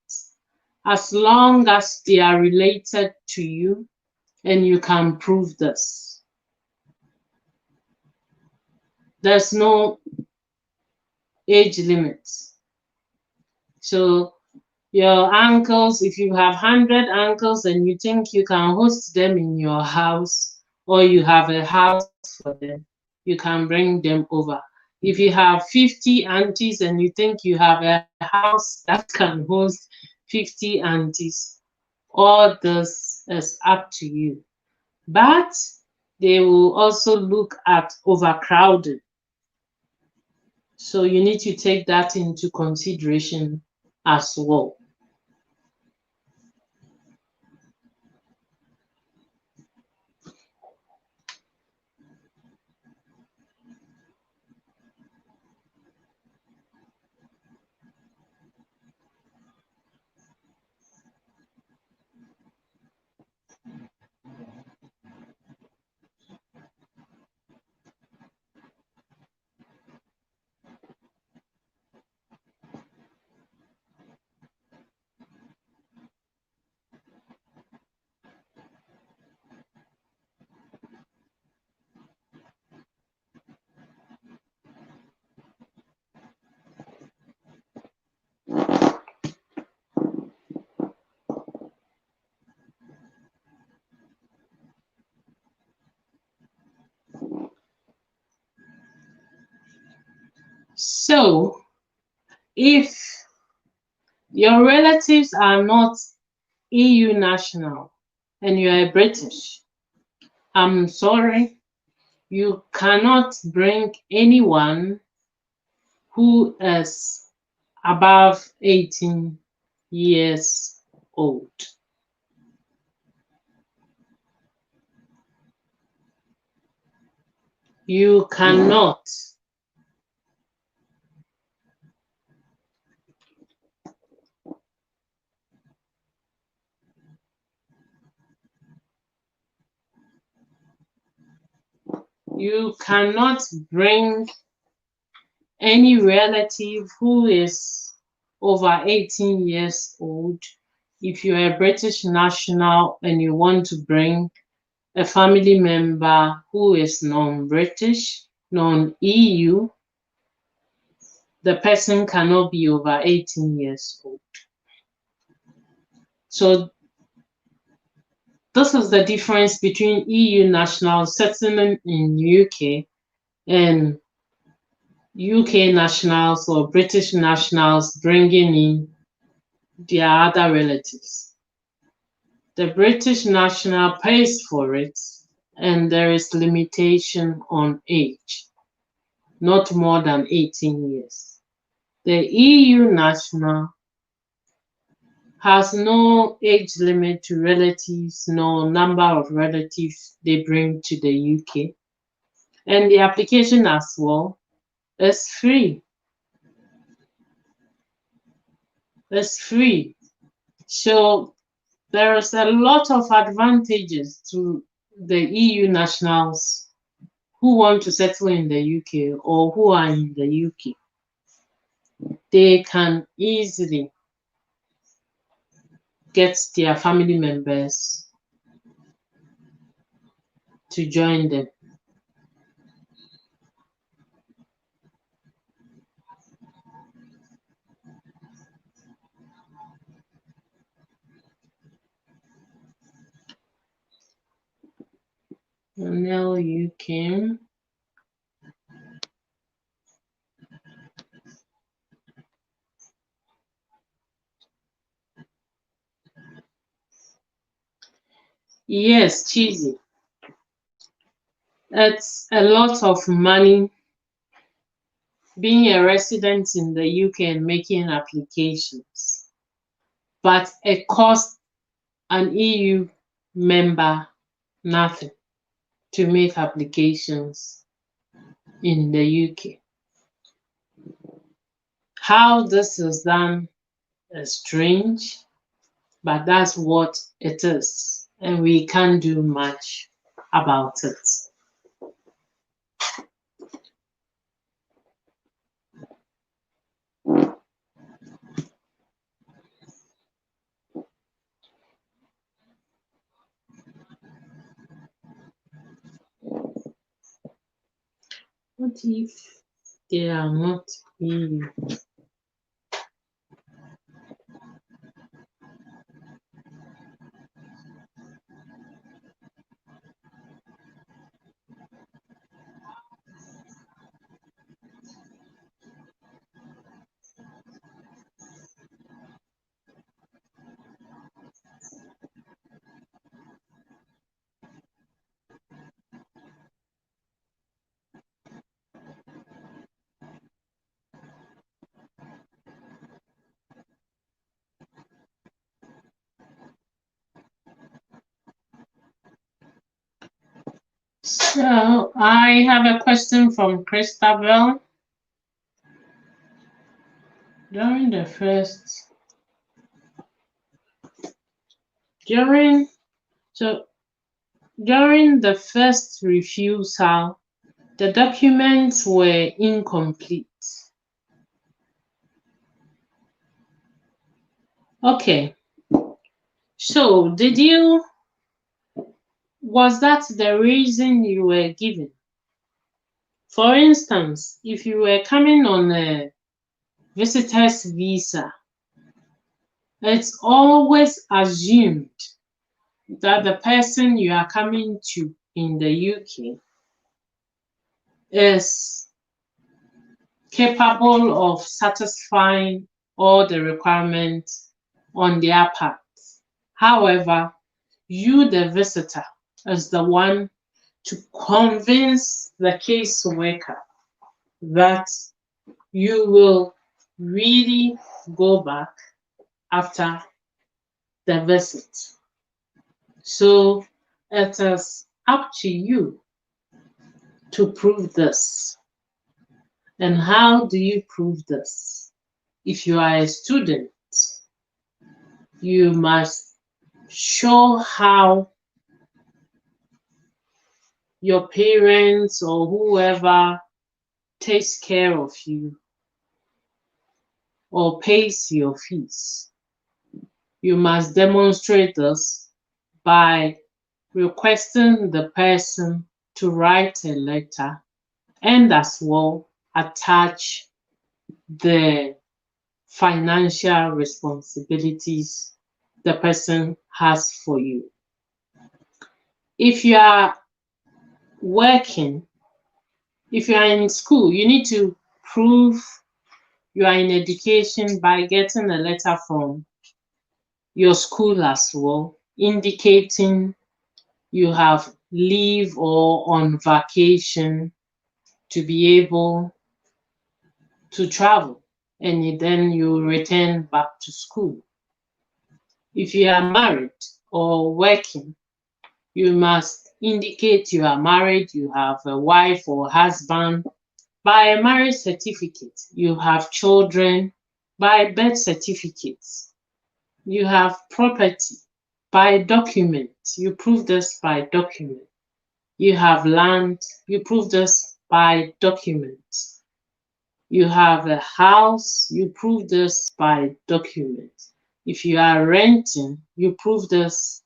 As long as they are related to you and you can prove this. There's no age limit. So your uncles, if you have 100 uncles and you think you can host them in your house, or you have a house for them, you can bring them over. If you have 50 aunties and you think you have a house that can host 50 aunties, all this is up to you. But they will also look at overcrowding. So you need to take that into consideration as well. So if your relatives are not EU national and you are British, I'm sorry, you cannot bring anyone who is above 18 years old. You cannot. You cannot bring any relative who is over 18 years old. If you're a British national and you want to bring a family member who is non-British, non-EU, the person cannot be over 18 years old. So this is the difference between EU nationals settling in UK and UK nationals or British nationals bringing in their other relatives. The British national pays for it, and there is limitation on age, not more than 18 years. The EU national has no age limit to relatives, no number of relatives they bring to the UK. And the application as well is free. It's free. So there is a lot of advantages to the EU nationals who want to settle in the UK or who are in the UK. They can easily get their family members to join them. Now you can. Yes, cheesy. It's a lot of money being a resident in the UK and making applications, but it costs an EU member nothing to make applications in the UK. How this is done is strange, but that's what it is, and we can't do much about it. What if they are not EU? So I have a question from Christabel. During the first refusal, the documents were incomplete. Okay. So was that the reason you were given? For instance, if you were coming on a visitor's visa, it's always assumed that the person you are coming to in the UK is capable of satisfying all the requirements on their part. However, you, the visitor, is the one to convince the caseworker that you will really go back after the visit. So it is up to you to prove this. And how do you prove this? If you are a student, you must show how your parents or whoever takes care of you or pays your fees. You must demonstrate this by requesting the person to write a letter and as well attach the financial responsibilities the person has for you. If you are working, if you are in school, you need to prove you are in education by getting a letter from your school as well, indicating you have leave or on vacation to be able to travel, and then you return back to school. If you are married or working, you must indicate you are married, you have a wife or husband by a marriage certificate, you have children by birth certificates, you have property by document, you prove this by document, you have land, you prove this by document, you have a house, you prove this by document. If you are renting, you prove this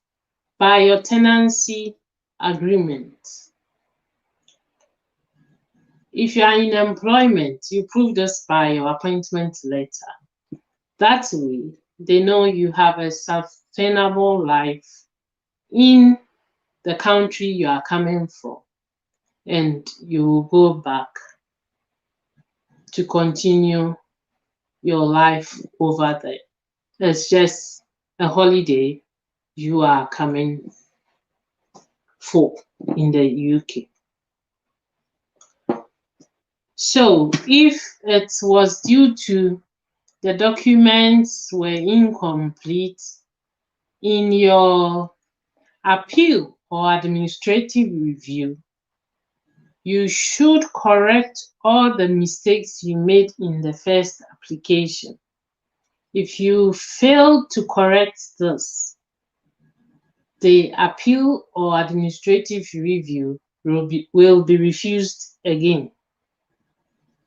by your tenancy agreement. If you are in employment, you prove this by your appointment letter. That way, they know you have a sustainable life in the country you are coming from, and you will go back to continue your life over there. It's just a holiday you are coming for in the UK. So if it was due to the documents were incomplete in your appeal or administrative review, you should correct all the mistakes you made in the first application. If you fail to correct this, the appeal or administrative review will be refused again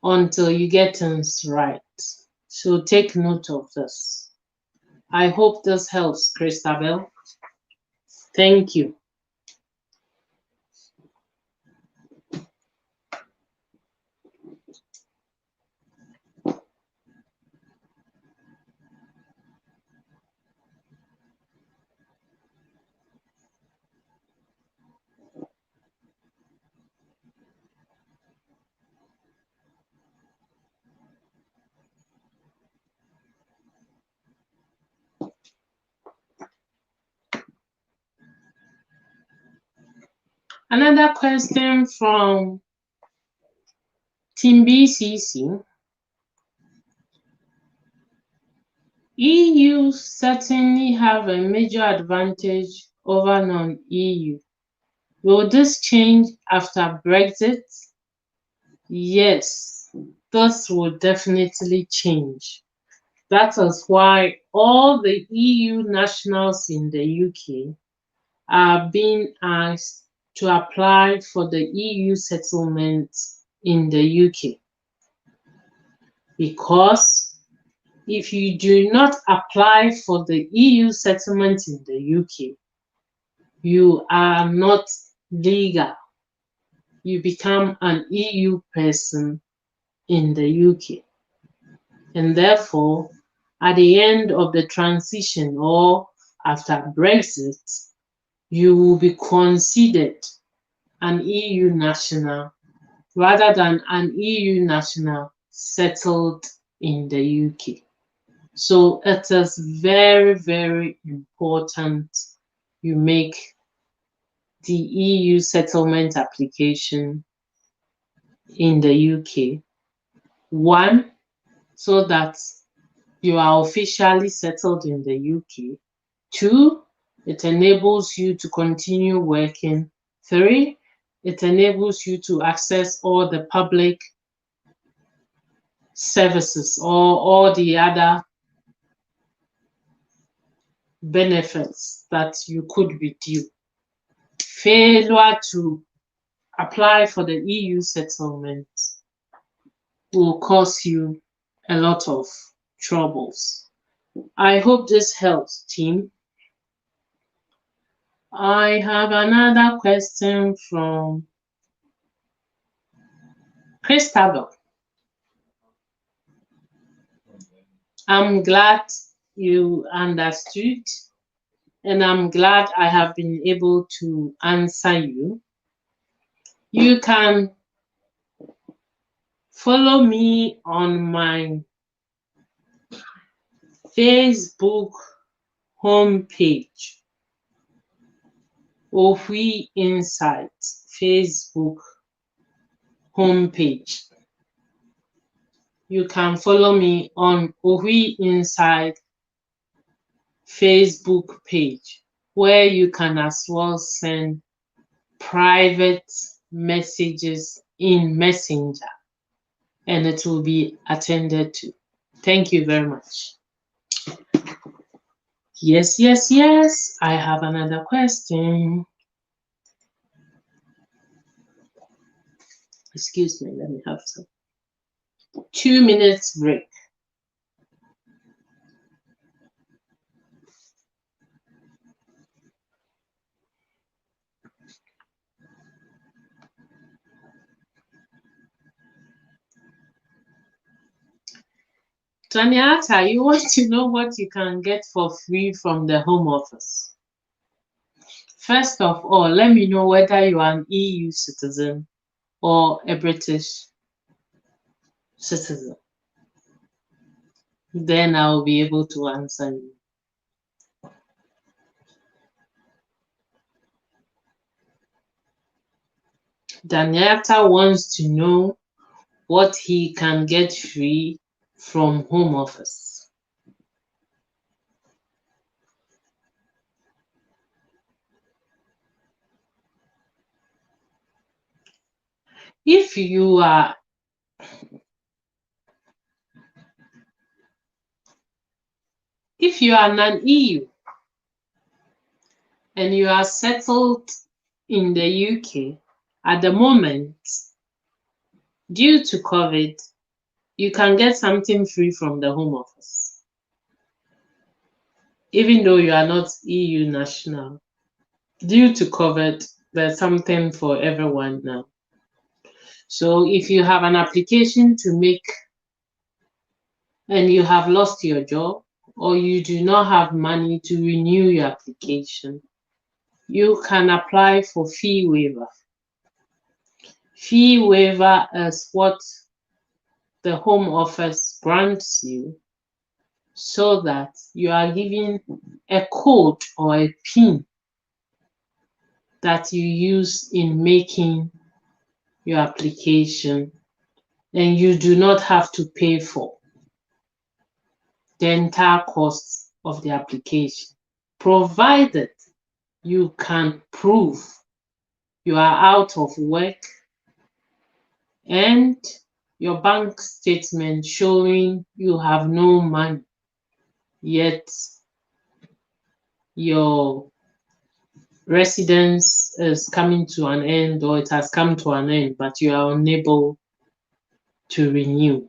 until you get things right. So take note of this. I hope this helps, Christabel. Thank you. Another question from Team BCC. EU certainly have a major advantage over non-EU. Will this change after Brexit? Yes, this will definitely change. That is why all the EU nationals in the UK are being asked to apply for the EU settlement in the UK. Because if you do not apply for the EU settlement in the UK, you are not legal. You become an EU person in the UK. And therefore, at the end of the transition or after Brexit, you will be considered an EU national rather than an EU national settled in the UK. So it is very, very important you make the EU settlement application in the UK. One, so that you are officially settled in the UK. Two, it enables you to continue working. Three, it enables you to access all the public services or all the other benefits that you could be due. Failure to apply for the EU settlement will cause you a lot of troubles. I hope this helps, team. I have another question from Christabel. I'm glad you understood, and I'm glad I have been able to answer you. You can follow me on my Facebook homepage, Ohui Insights Facebook homepage. You can follow me on Ohui Insight Facebook page where you can as well send private messages in Messenger, and it will be attended to. Thank you very much. Yes, yes, yes. I have another question. Excuse me, let me have some 2 minutes break. Tanyata, you want to know what you can get for free from the Home Office? First of all, let me know whether you are an EU citizen or a British citizen. Then I'll be able to answer you. Daniata wants to know what he can get free from Home Office. If you are non-EU and you are settled in the UK at the moment, due to COVID, you can get something free from the Home Office. Even though you are not EU national, due to COVID, there's something for everyone now. So if you have an application to make and you have lost your job, or you do not have money to renew your application, you can apply for fee waiver. Fee waiver is what the Home Office grants you so that you are given a code or a PIN that you use in making your application, and you do not have to pay for the entire cost of the application, provided you can prove you are out of work and your bank statement showing you have no money, yet your residence is coming to an end, or it has come to an end, but you are unable to renew.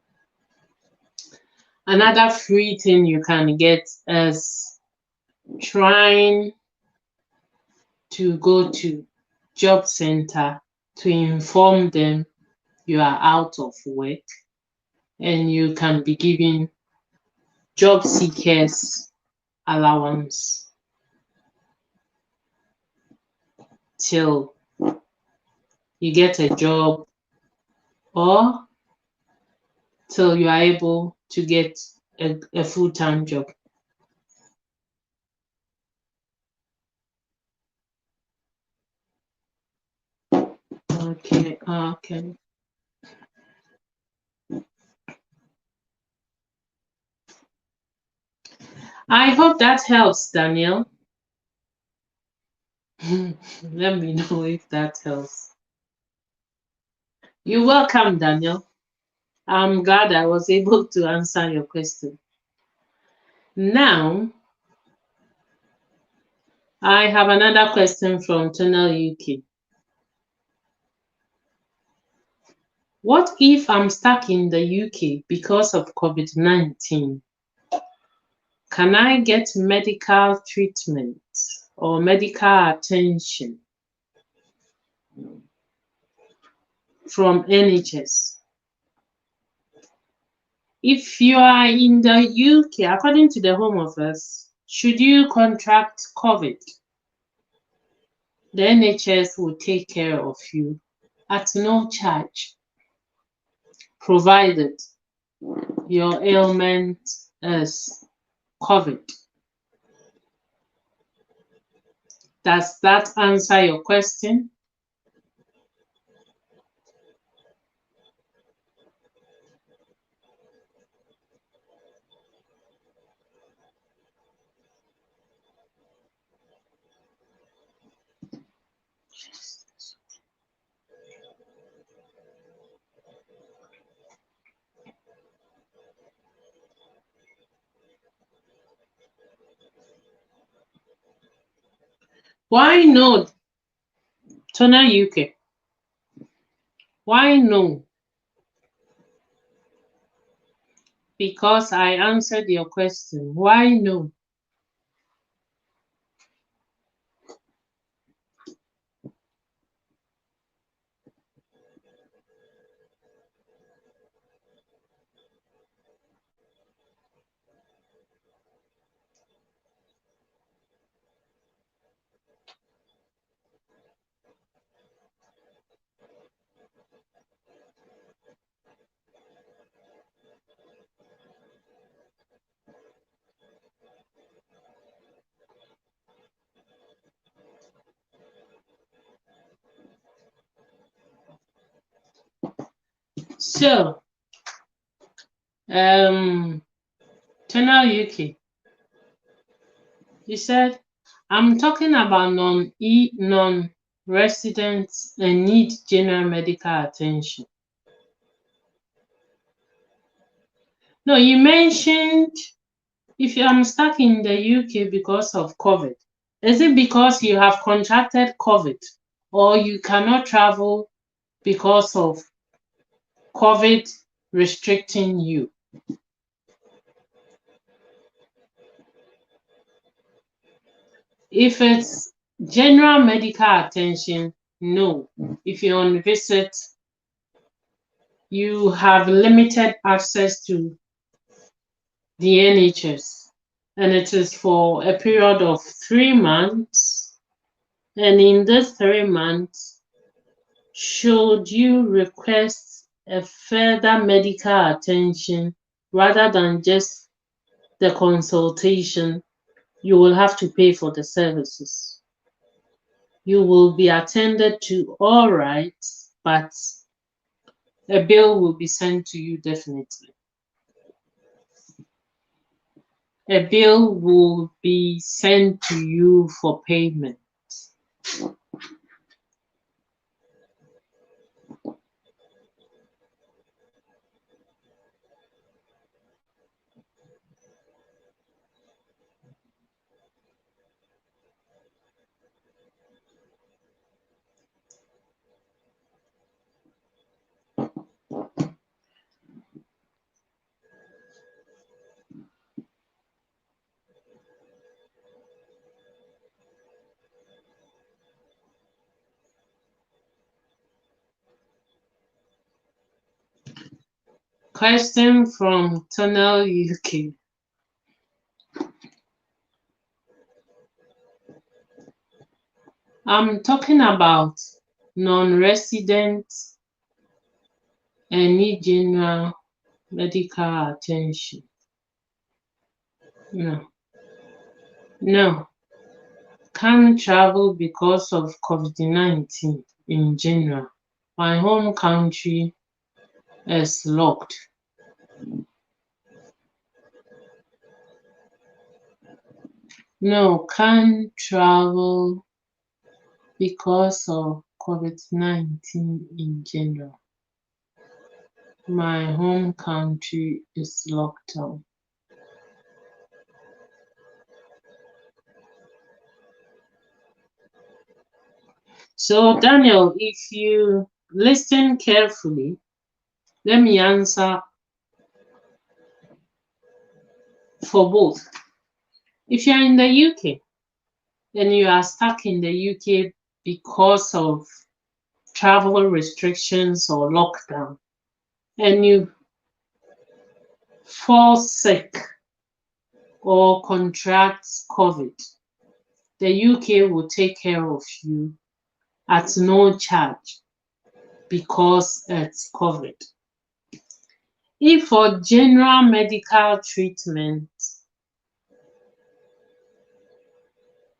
Another free thing you can get is trying to go to job center to inform them you are out of work, and you can be given job seekers allowance till you get a job or till you are able to get a full-time job. Okay. I hope that helps, Daniel. Let me know if that helps. You're welcome, Daniel. I'm glad I was able to answer your question. Now, I have another question from Tunnel UK. What if I'm stuck in the UK because of COVID-19? Can I get medical treatment or medical attention from NHS? If you are in the UK, according to the Home Office, should you contract COVID, the NHS will take care of you at no charge, provided your ailment is COVID. Does that answer your question? Why no? Tona UK. Why no? Because I answered your question. Why no? So, Tona UK. You said I'm talking about non-residents and need general medical attention. No, you mentioned if I'm stuck in the UK because of COVID. Is it because you have contracted COVID or you cannot travel because of COVID restricting you? If it's general medical attention, no. If you're on visit, you have limited access to the NHS, and it is for a period of 3 months. And in this 3 months, should you request a further medical attention rather than just the consultation, you will have to pay for the services. You will be attended to all right, but a bill will be sent to you definitely. A bill will be sent to you for payment. Question from Tunnel UK. I'm talking about non-resident and need general medical attention. No. Can't travel because of COVID-19 in general. My home country is locked. No, can't travel because of COVID-19 in general. My home country is locked down. So, Daniel, if you listen carefully, let me answer for both. If you're in the UK and you are stuck in the UK because of travel restrictions or lockdown, and you fall sick or contract COVID, the UK will take care of you at no charge because it's COVID. If for general medical treatment,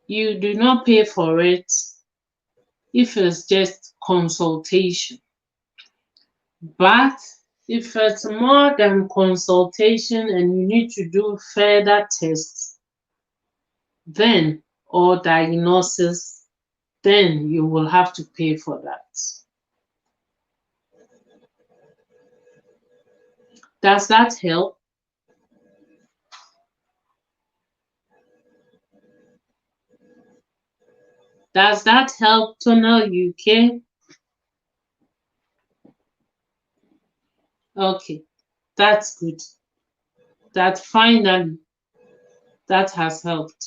you do not pay for it if it's just consultation. But if it's more than consultation and you need to do further tests, then or diagnosis, then you will have to pay for that. Does that help? Does that help, Tonal UK? Okay, that's good. That finally, that has helped.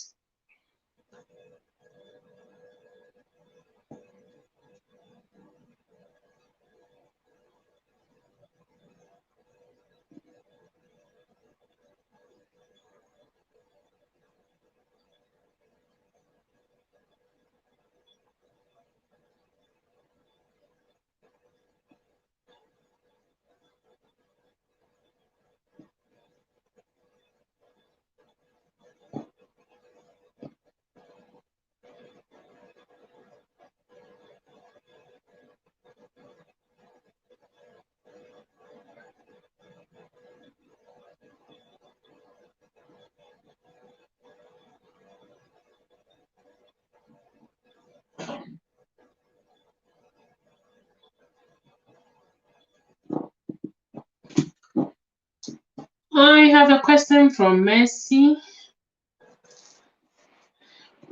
I have a question from Mercy.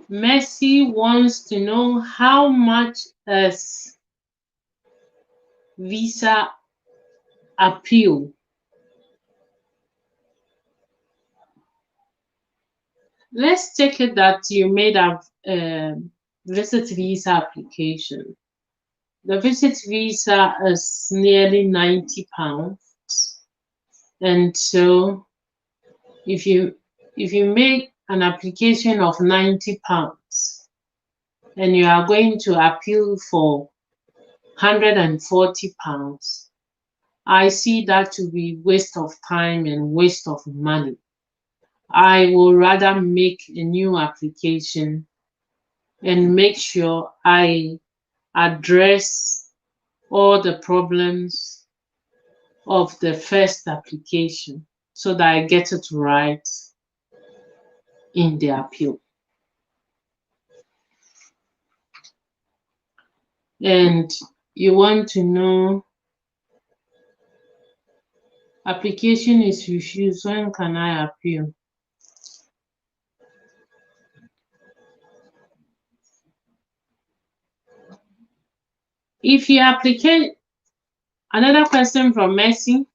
Mercy wants to know how much is visa appeal. Let's take it that you made a visit visa application. The visit visa is nearly £90. And so if you make an application of £90 and you are going to appeal for £140, I see that to be waste of time and waste of money. I will rather make a new application and make sure I address all the problems of the first application so that I get it right in the appeal. And you want to know, application is refused, when can I appeal? If your application, another question from Mercy,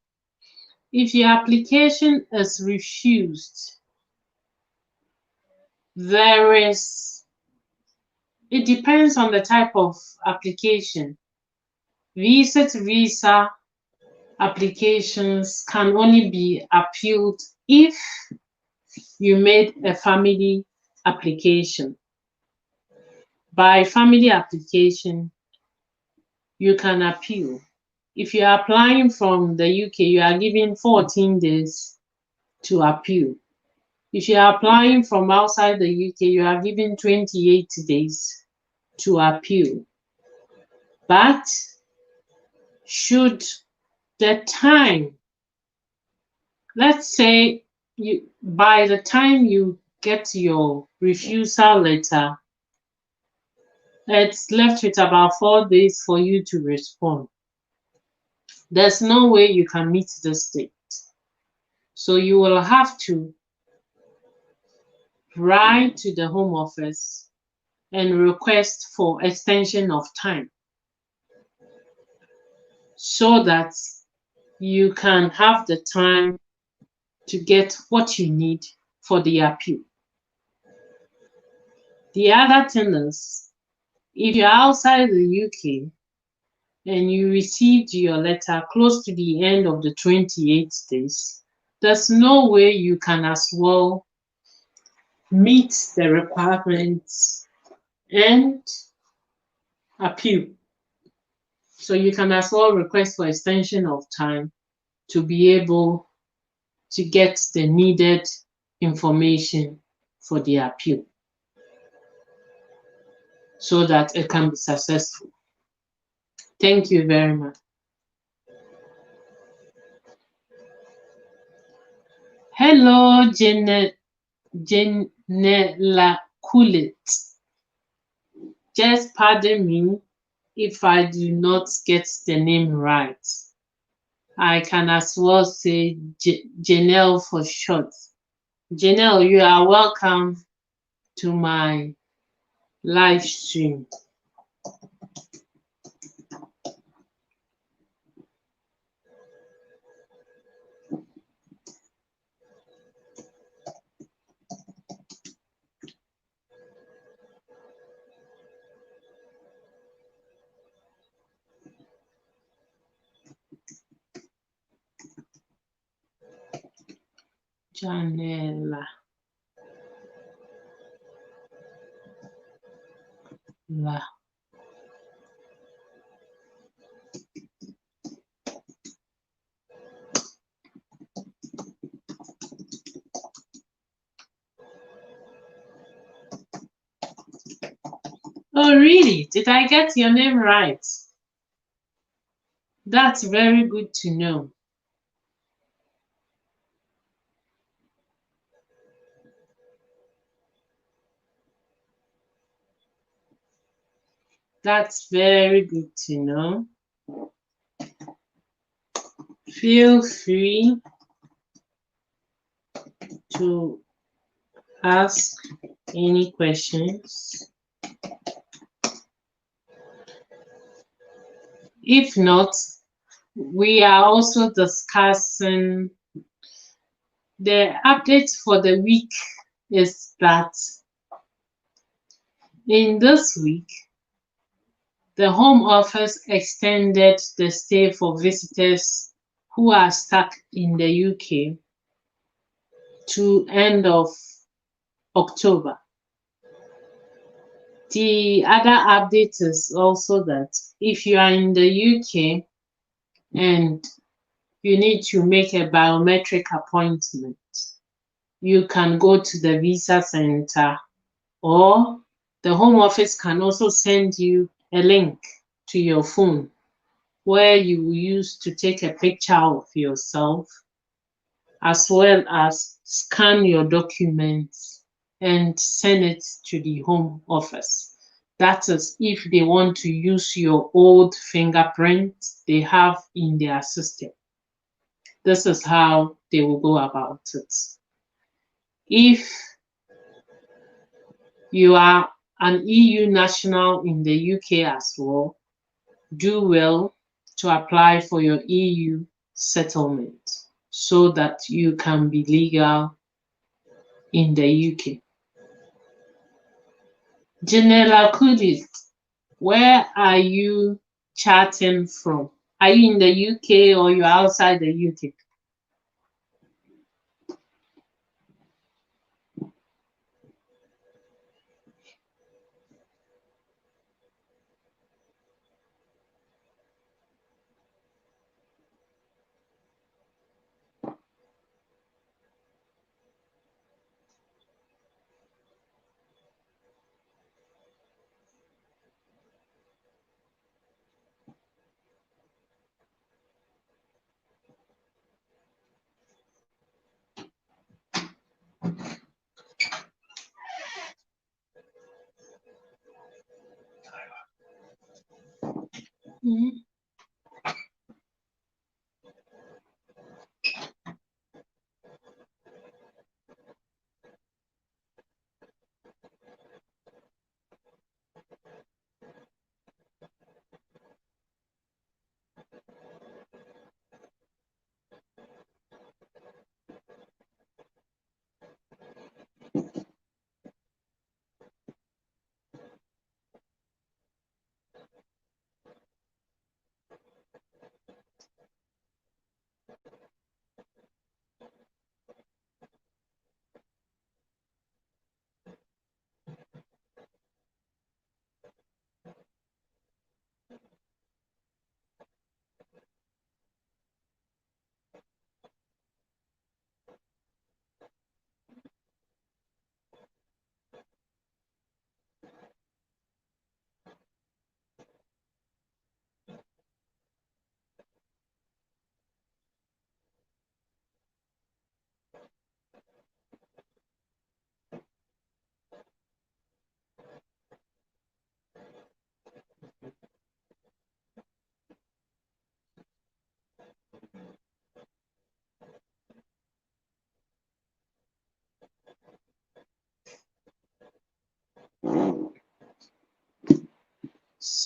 if your application is refused, it depends on the type of application. Visa applications can only be appealed if you made a family application. By family application, you can appeal. If you are applying from the UK, you are given 14 days to appeal. If you are applying from outside the UK, you are given 28 days to appeal. But should the time, let's say by the time you get your refusal letter, it's left with about 4 days for you to respond. There's no way you can meet this date. So you will have to write to the Home Office and request for extension of time so that you can have the time to get what you need for the appeal. The other thing is, if you're outside the UK and you received your letter close to the end of the 28 days, there's no way you can as well meet the requirements and appeal. So you can as well request for extension of time to be able to get the needed information for the appeal so that it can be successful. Thank you very much. Hello, Janella Kulit. Just pardon me if I do not get the name right. I can as well say Janelle for short. Janelle, you are welcome to my live stream. Janella. La. Oh, really? Did I get your name right? That's very good to know. That's very good to know. Feel free to ask any questions. If not, we are also discussing the update for the week is that in this week, the Home Office extended the stay for visitors who are stuck in the UK to end of October. The other update is also that if you are in the UK and you need to make a biometric appointment, you can go to the visa center, or the Home Office can also send you a link to your phone where you will use to take a picture of yourself as well as scan your documents and send it to the Home Office. That is if they want to use your old fingerprint they have in their system. This is how they will go about it. If you are an EU national in the UK as well, do well to apply for your EU settlement so that you can be legal in the UK. Janella Kudis, where are you chatting from? Are you in the UK or you're outside the UK? Mm-hmm.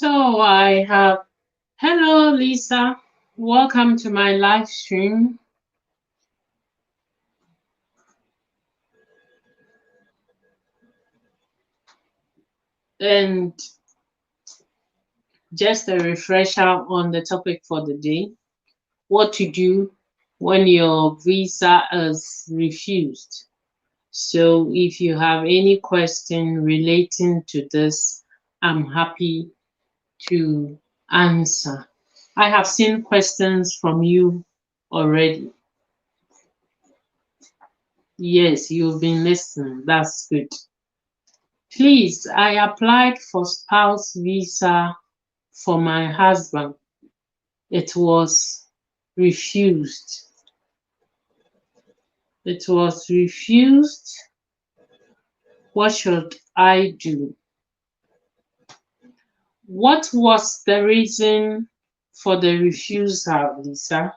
So I have, hello Lisa, welcome to my live stream. And just a refresher on the topic for the day, what to do when your visa is refused. So if you have any question relating to this, I'm happy to answer. I have seen questions from you already. Yes, you've been listening. That's good. Please, I applied for spouse visa for my husband. It was refused. It was refused. What should I do? What was the reason for the refusal, Lisa?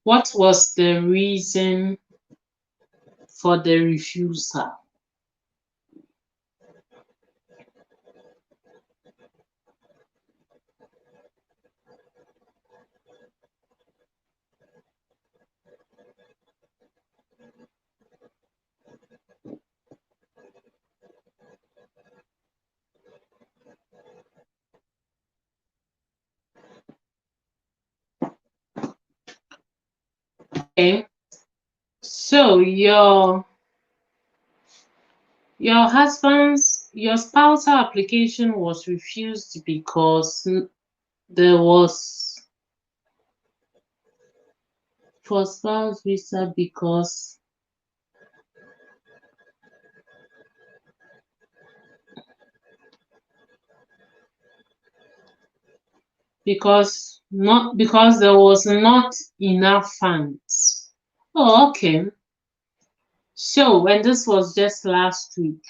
What was the reason for the refusal? Okay, so your spousal application was refused because there was for spouse visa because there was not enough funds. Oh, okay. So, and this was just last week.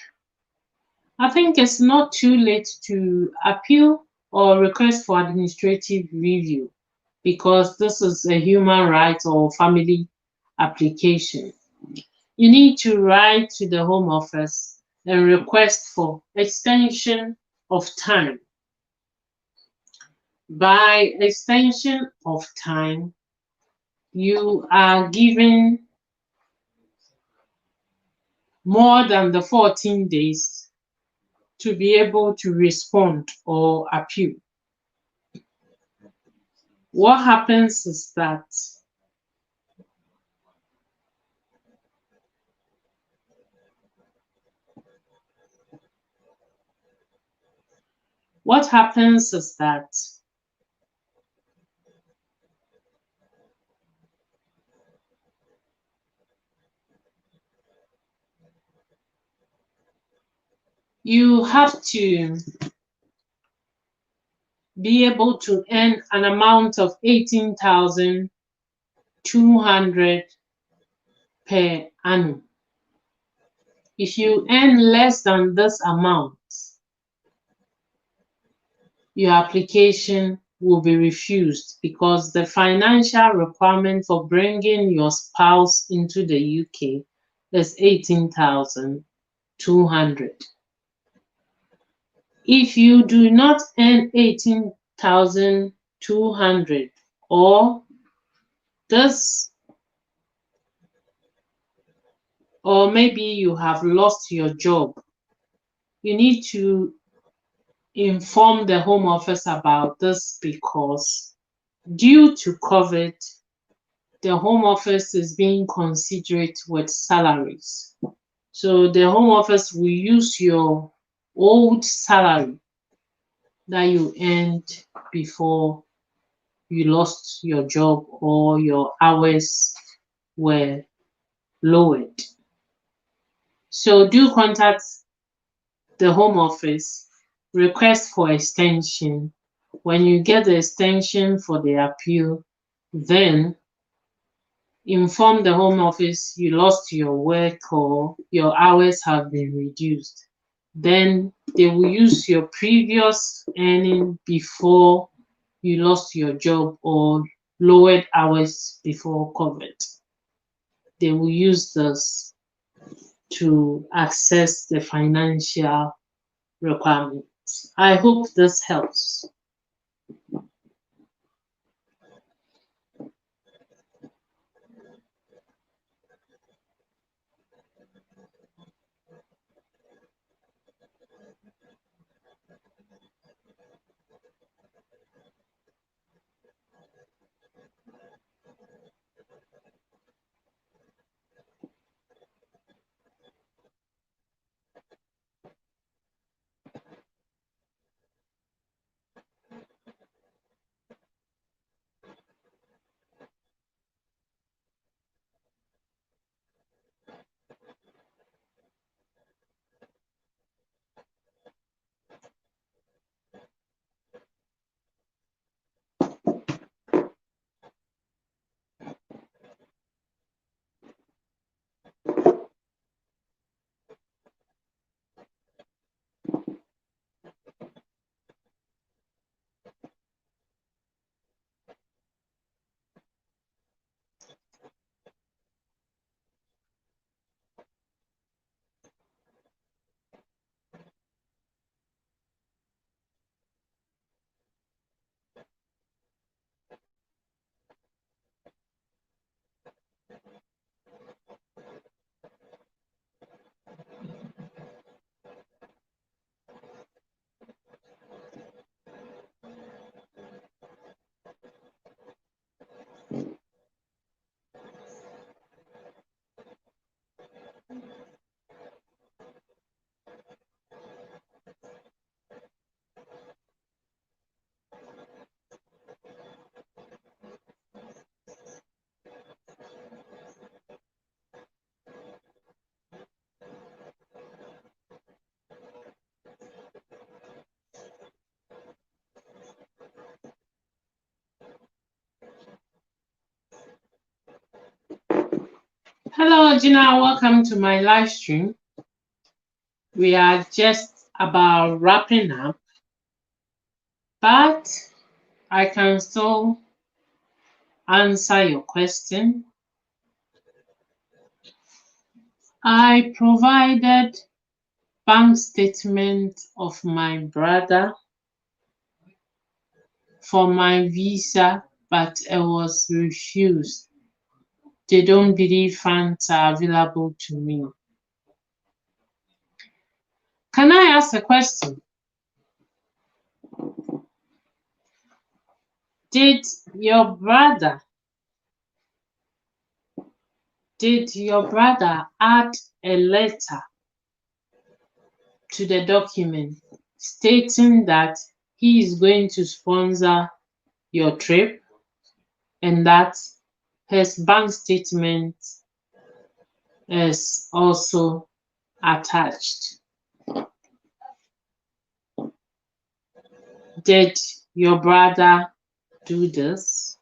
I think it's not too late to appeal or request for administrative review because this is a human rights or family application. You need to write to the Home Office and request for extension of time. By extension of time, you are given more than the 14 days to be able to respond or appeal. What happens is that you have to be able to earn an amount of 18,200 per annum. If you earn less than this amount, your application will be refused because the financial requirement for bringing your spouse into the UK is 18,200. If you do not earn 18,200 or maybe you have lost your job, you need to inform the Home Office about this because due to COVID, the Home Office is being considerate with salaries. So the Home Office will use your old salary that you earned before you lost your job or your hours were lowered. So do contact the Home Office, request for extension. When you get the extension for the appeal, then inform the Home Office you lost your work or your hours have been reduced. Then they will use your previous earning before you lost your job or lowered hours before COVID. They will use this to access the financial requirements. I hope this helps. Hello, Gina. Welcome to my live stream. We are just about wrapping up, but I can still answer your question. I provided bank statement of my brother for my visa, but it was refused. They don't believe funds are available to me. Can I ask a question? Did your brother add a letter to the document stating that he is going to sponsor your trip and that his bank statement is also attached? Did your brother do this?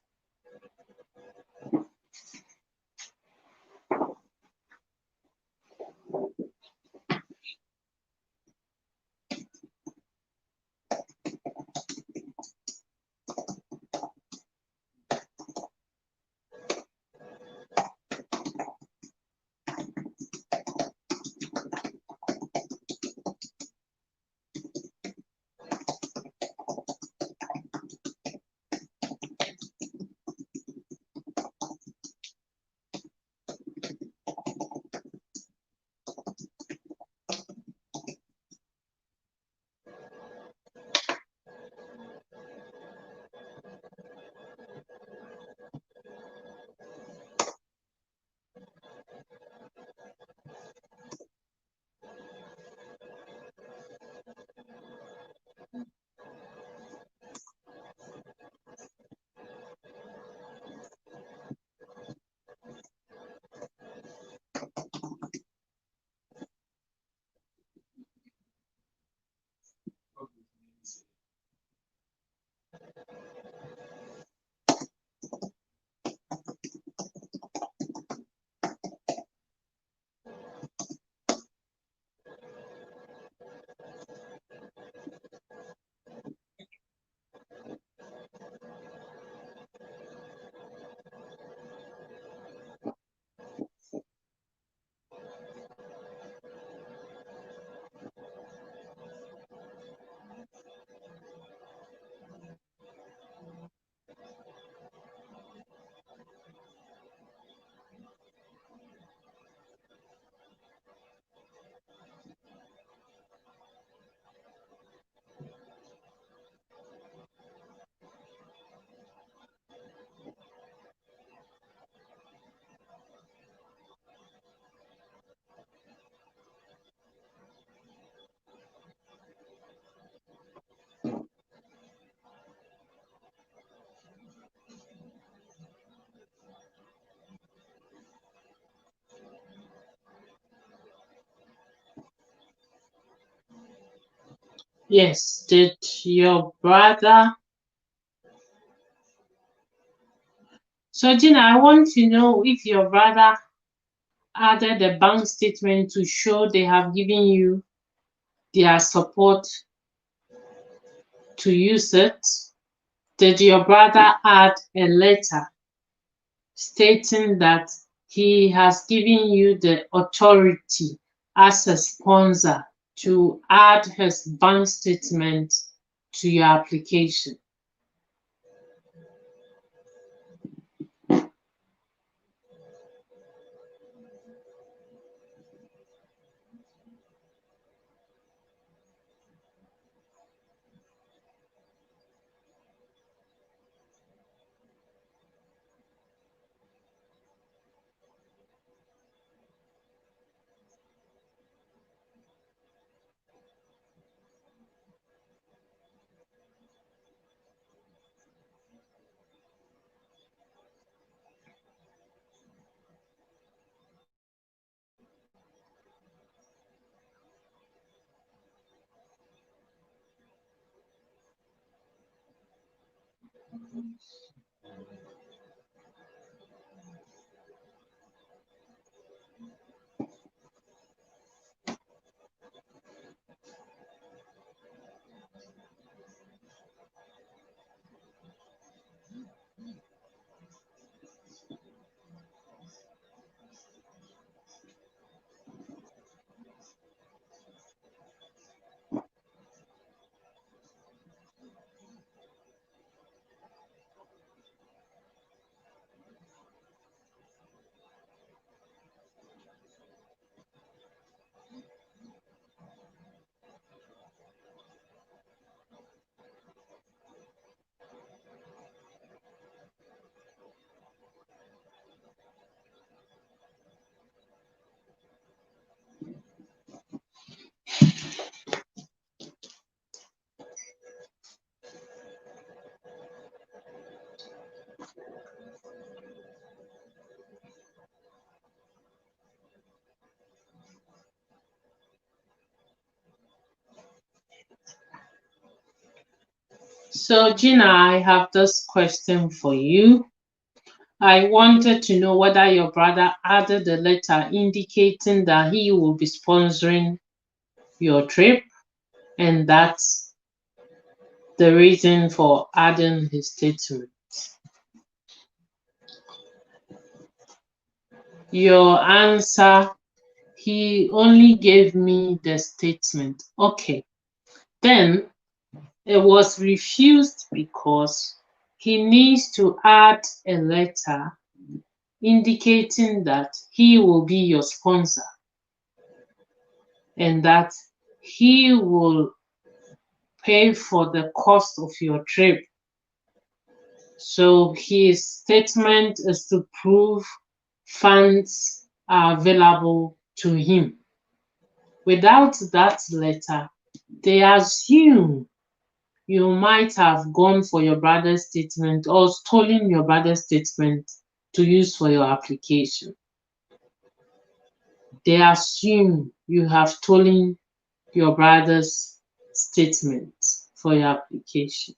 Yes, did your brother? So Gina, I want to know if your brother added a bank statement to show they have given you their support to use it. Did your brother add a letter stating that he has given you the authority as a sponsor to add his bank statement to your application? So Gina, I have this question for you. I wanted to know whether your brother added a letter indicating that he will be sponsoring your trip, and that's the reason for adding his statement. Your answer, he only gave me the statement. Okay. Then it was refused because he needs to add a letter indicating that he will be your sponsor and that he will pay for the cost of your trip. So his statement is to prove funds are available to him. Without that letter, they assume you might have gone for your brother's statement or stolen your brother's statement to use for your application. They assume you have stolen your brother's statement for your application.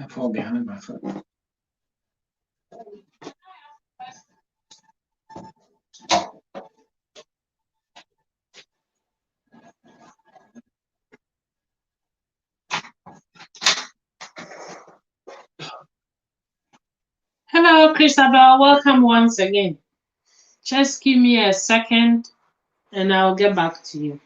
I fall behind my foot. Hello, Christabel. Welcome once again. Just give me a second and I'll get back to you.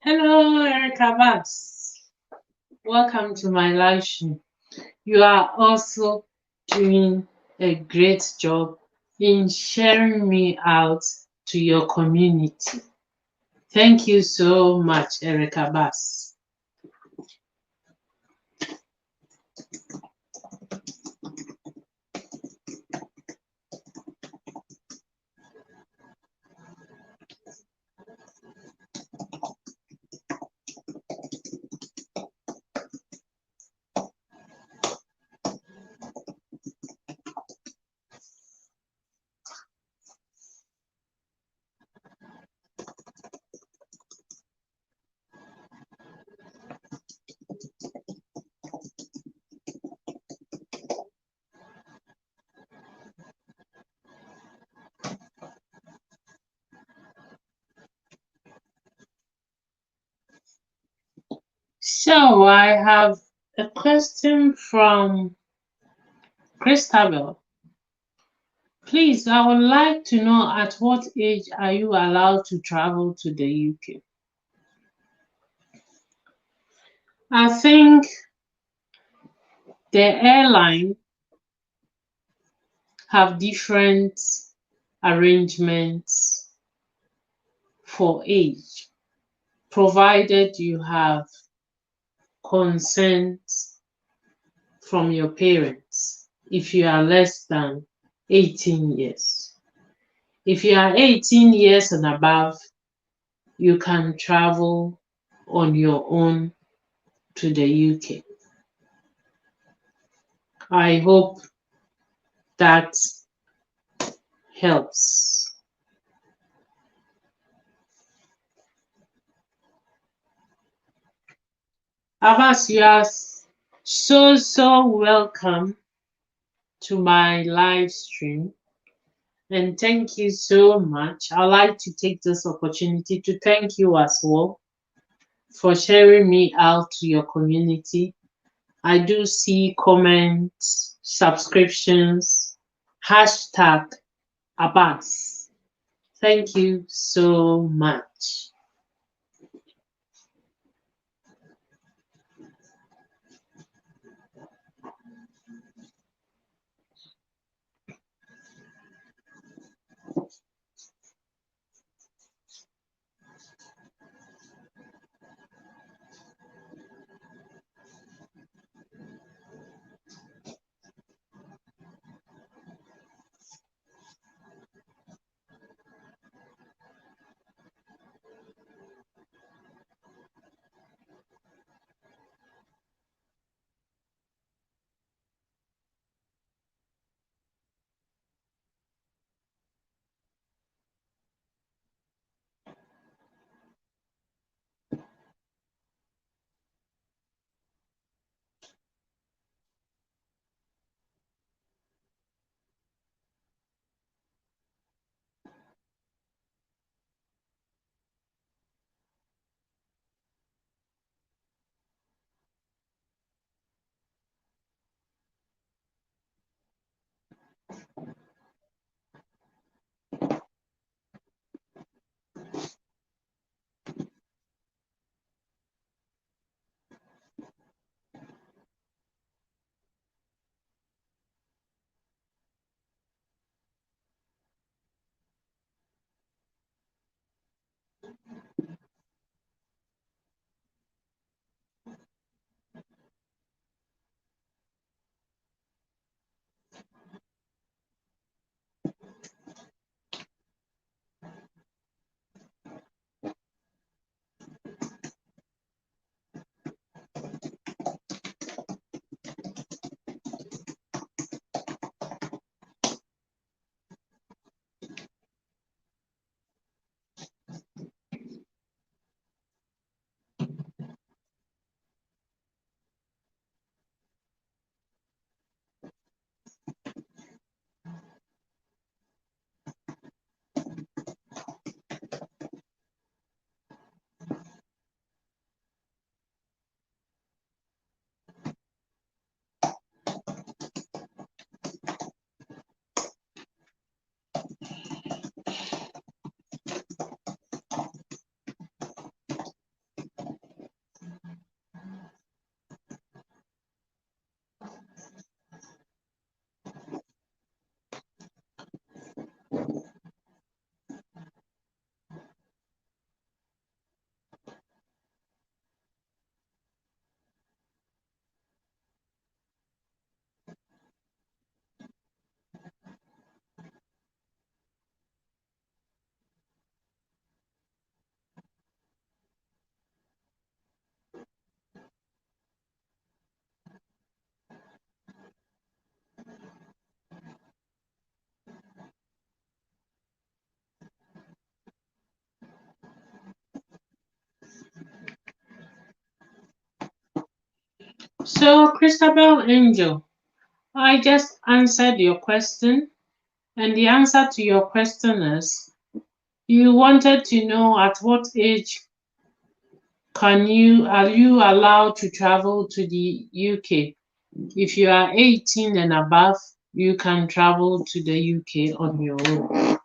Hello, Erica Babs. Welcome to my live show. You are also doing a great job in sharing me out to your community. Thank you so much, Erica Bass. So I have a question from Christabel, please, I would like to know at what age are you allowed to travel to the UK? I think the airline have different arrangements for age, provided you have consent from your parents if you are less than 18 years. If you are 18 years and above, you can travel on your own to the UK. I hope that helps. Abbas, you are so welcome to my live stream. And thank you so much. I'd like to take this opportunity to thank you as well for sharing me out to your community. I do see comments, subscriptions, hashtag Abbas. Thank you so much. So, Christabel Angel, I just answered your question, and the answer to your question is you wanted to know at what age are you allowed to travel to the UK? If you are 18 and above, you can travel to the UK on your own.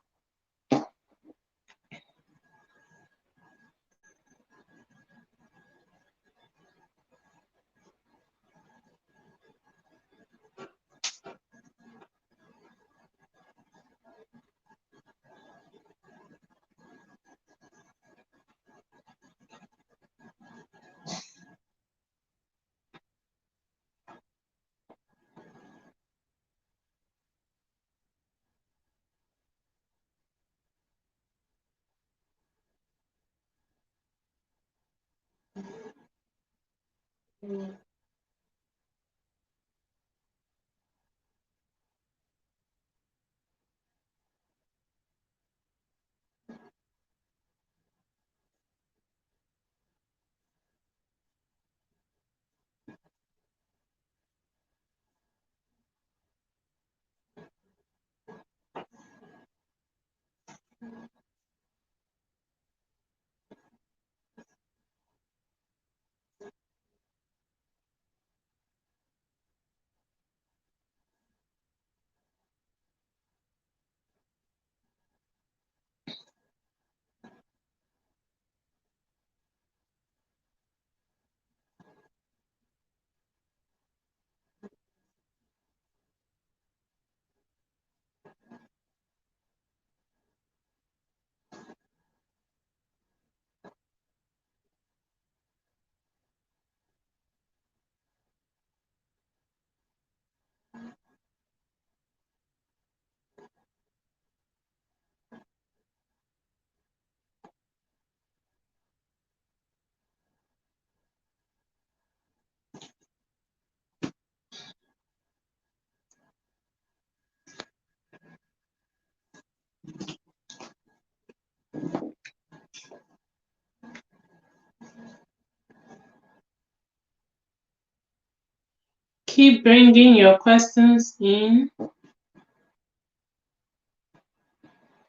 Keep bringing your questions in.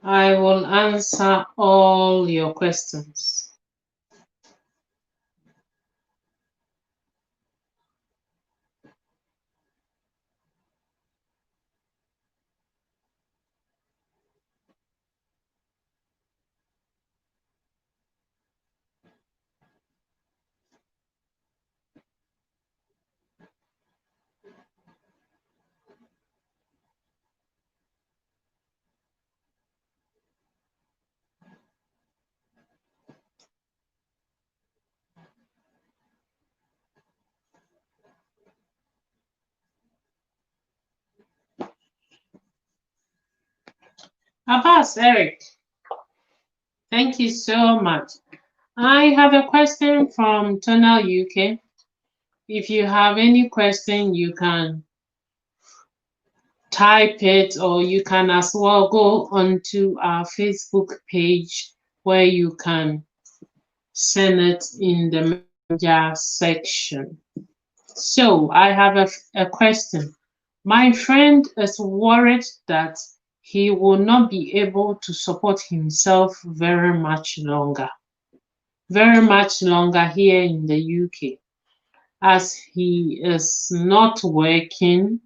I will answer all your questions. Abbas, Eric, thank you so much. I have a question from Tonal UK. If you have any question, you can type it, or you can as well go onto our Facebook page where you can send it in the messenger section. So I have a question. My friend is worried that he will not be able to support himself very much longer here in the UK, as he is not working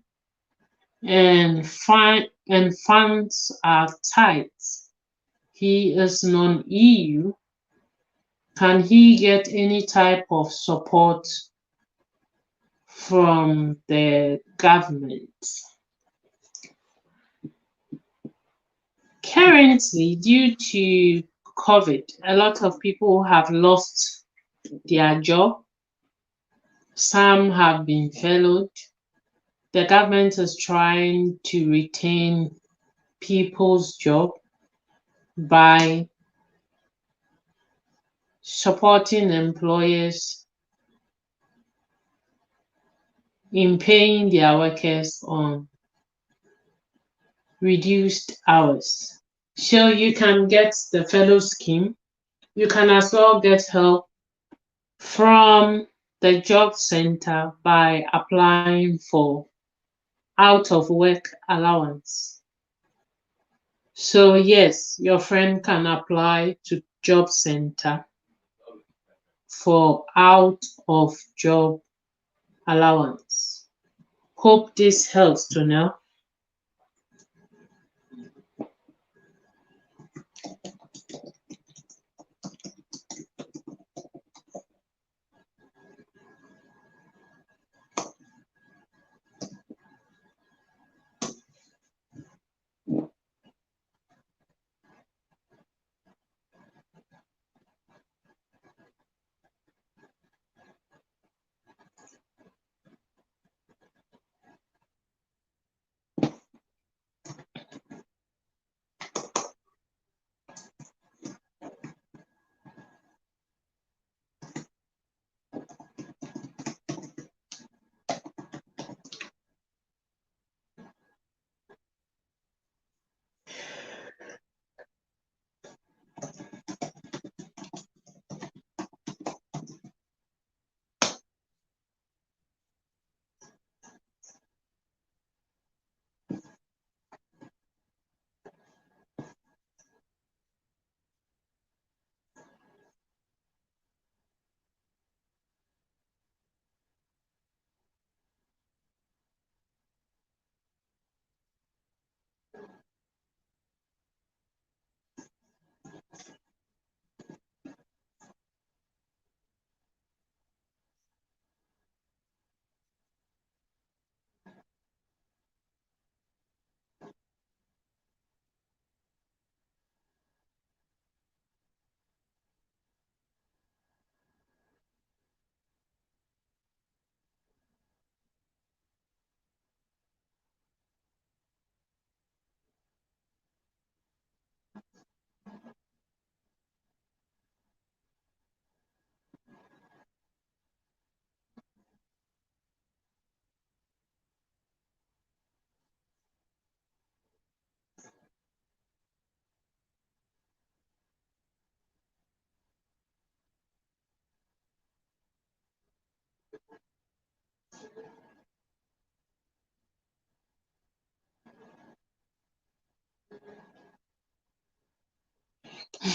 and funds are tight. He is non-EU. Can he get any type of support from the government? Currently, due to COVID, a lot of people have lost their job. Some have been furloughed. The government is trying to retain people's job by supporting employers in paying their workers on reduced hours. So you can get the fellow scheme. You can as well get help from the job center by applying for out of work allowance. So yes, your friend can apply to job center for out of job allowance. Hope this helps to know.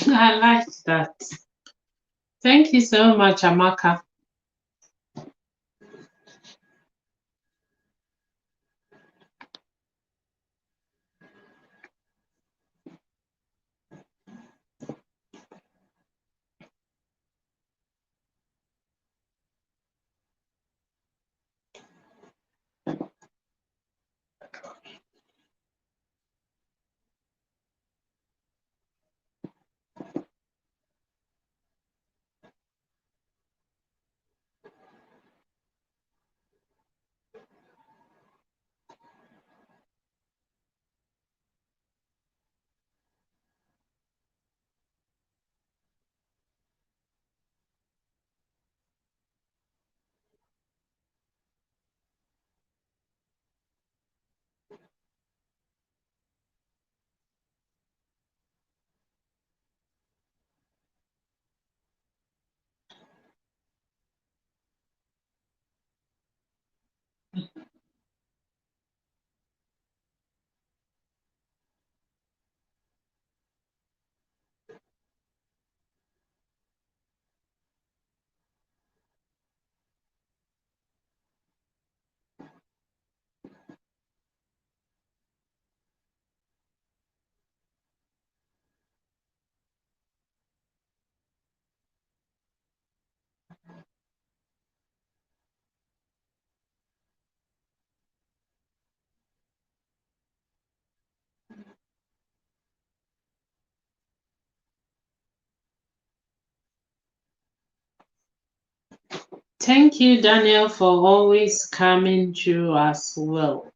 I like that. Thank you so much, Amaka. Thank you, Daniel, for always coming through as well.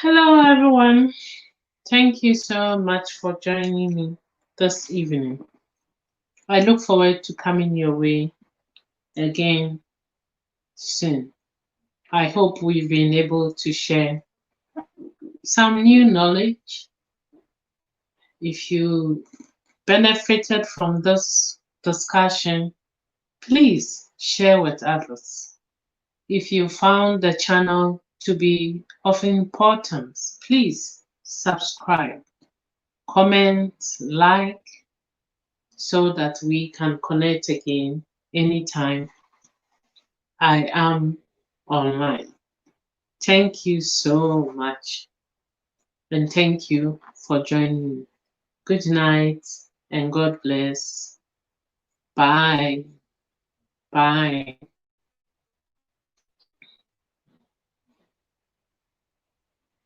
Hello, everyone. Thank you so much for joining me this evening. I look forward to coming your way again soon. I hope we've been able to share some new knowledge. If you benefited from this discussion, please share with others. If you found the channel to be of importance, please subscribe, comment, like, so that we can connect again anytime I am online. Thank you so much, and thank you for joining me. Good night and God bless. Bye. Bye.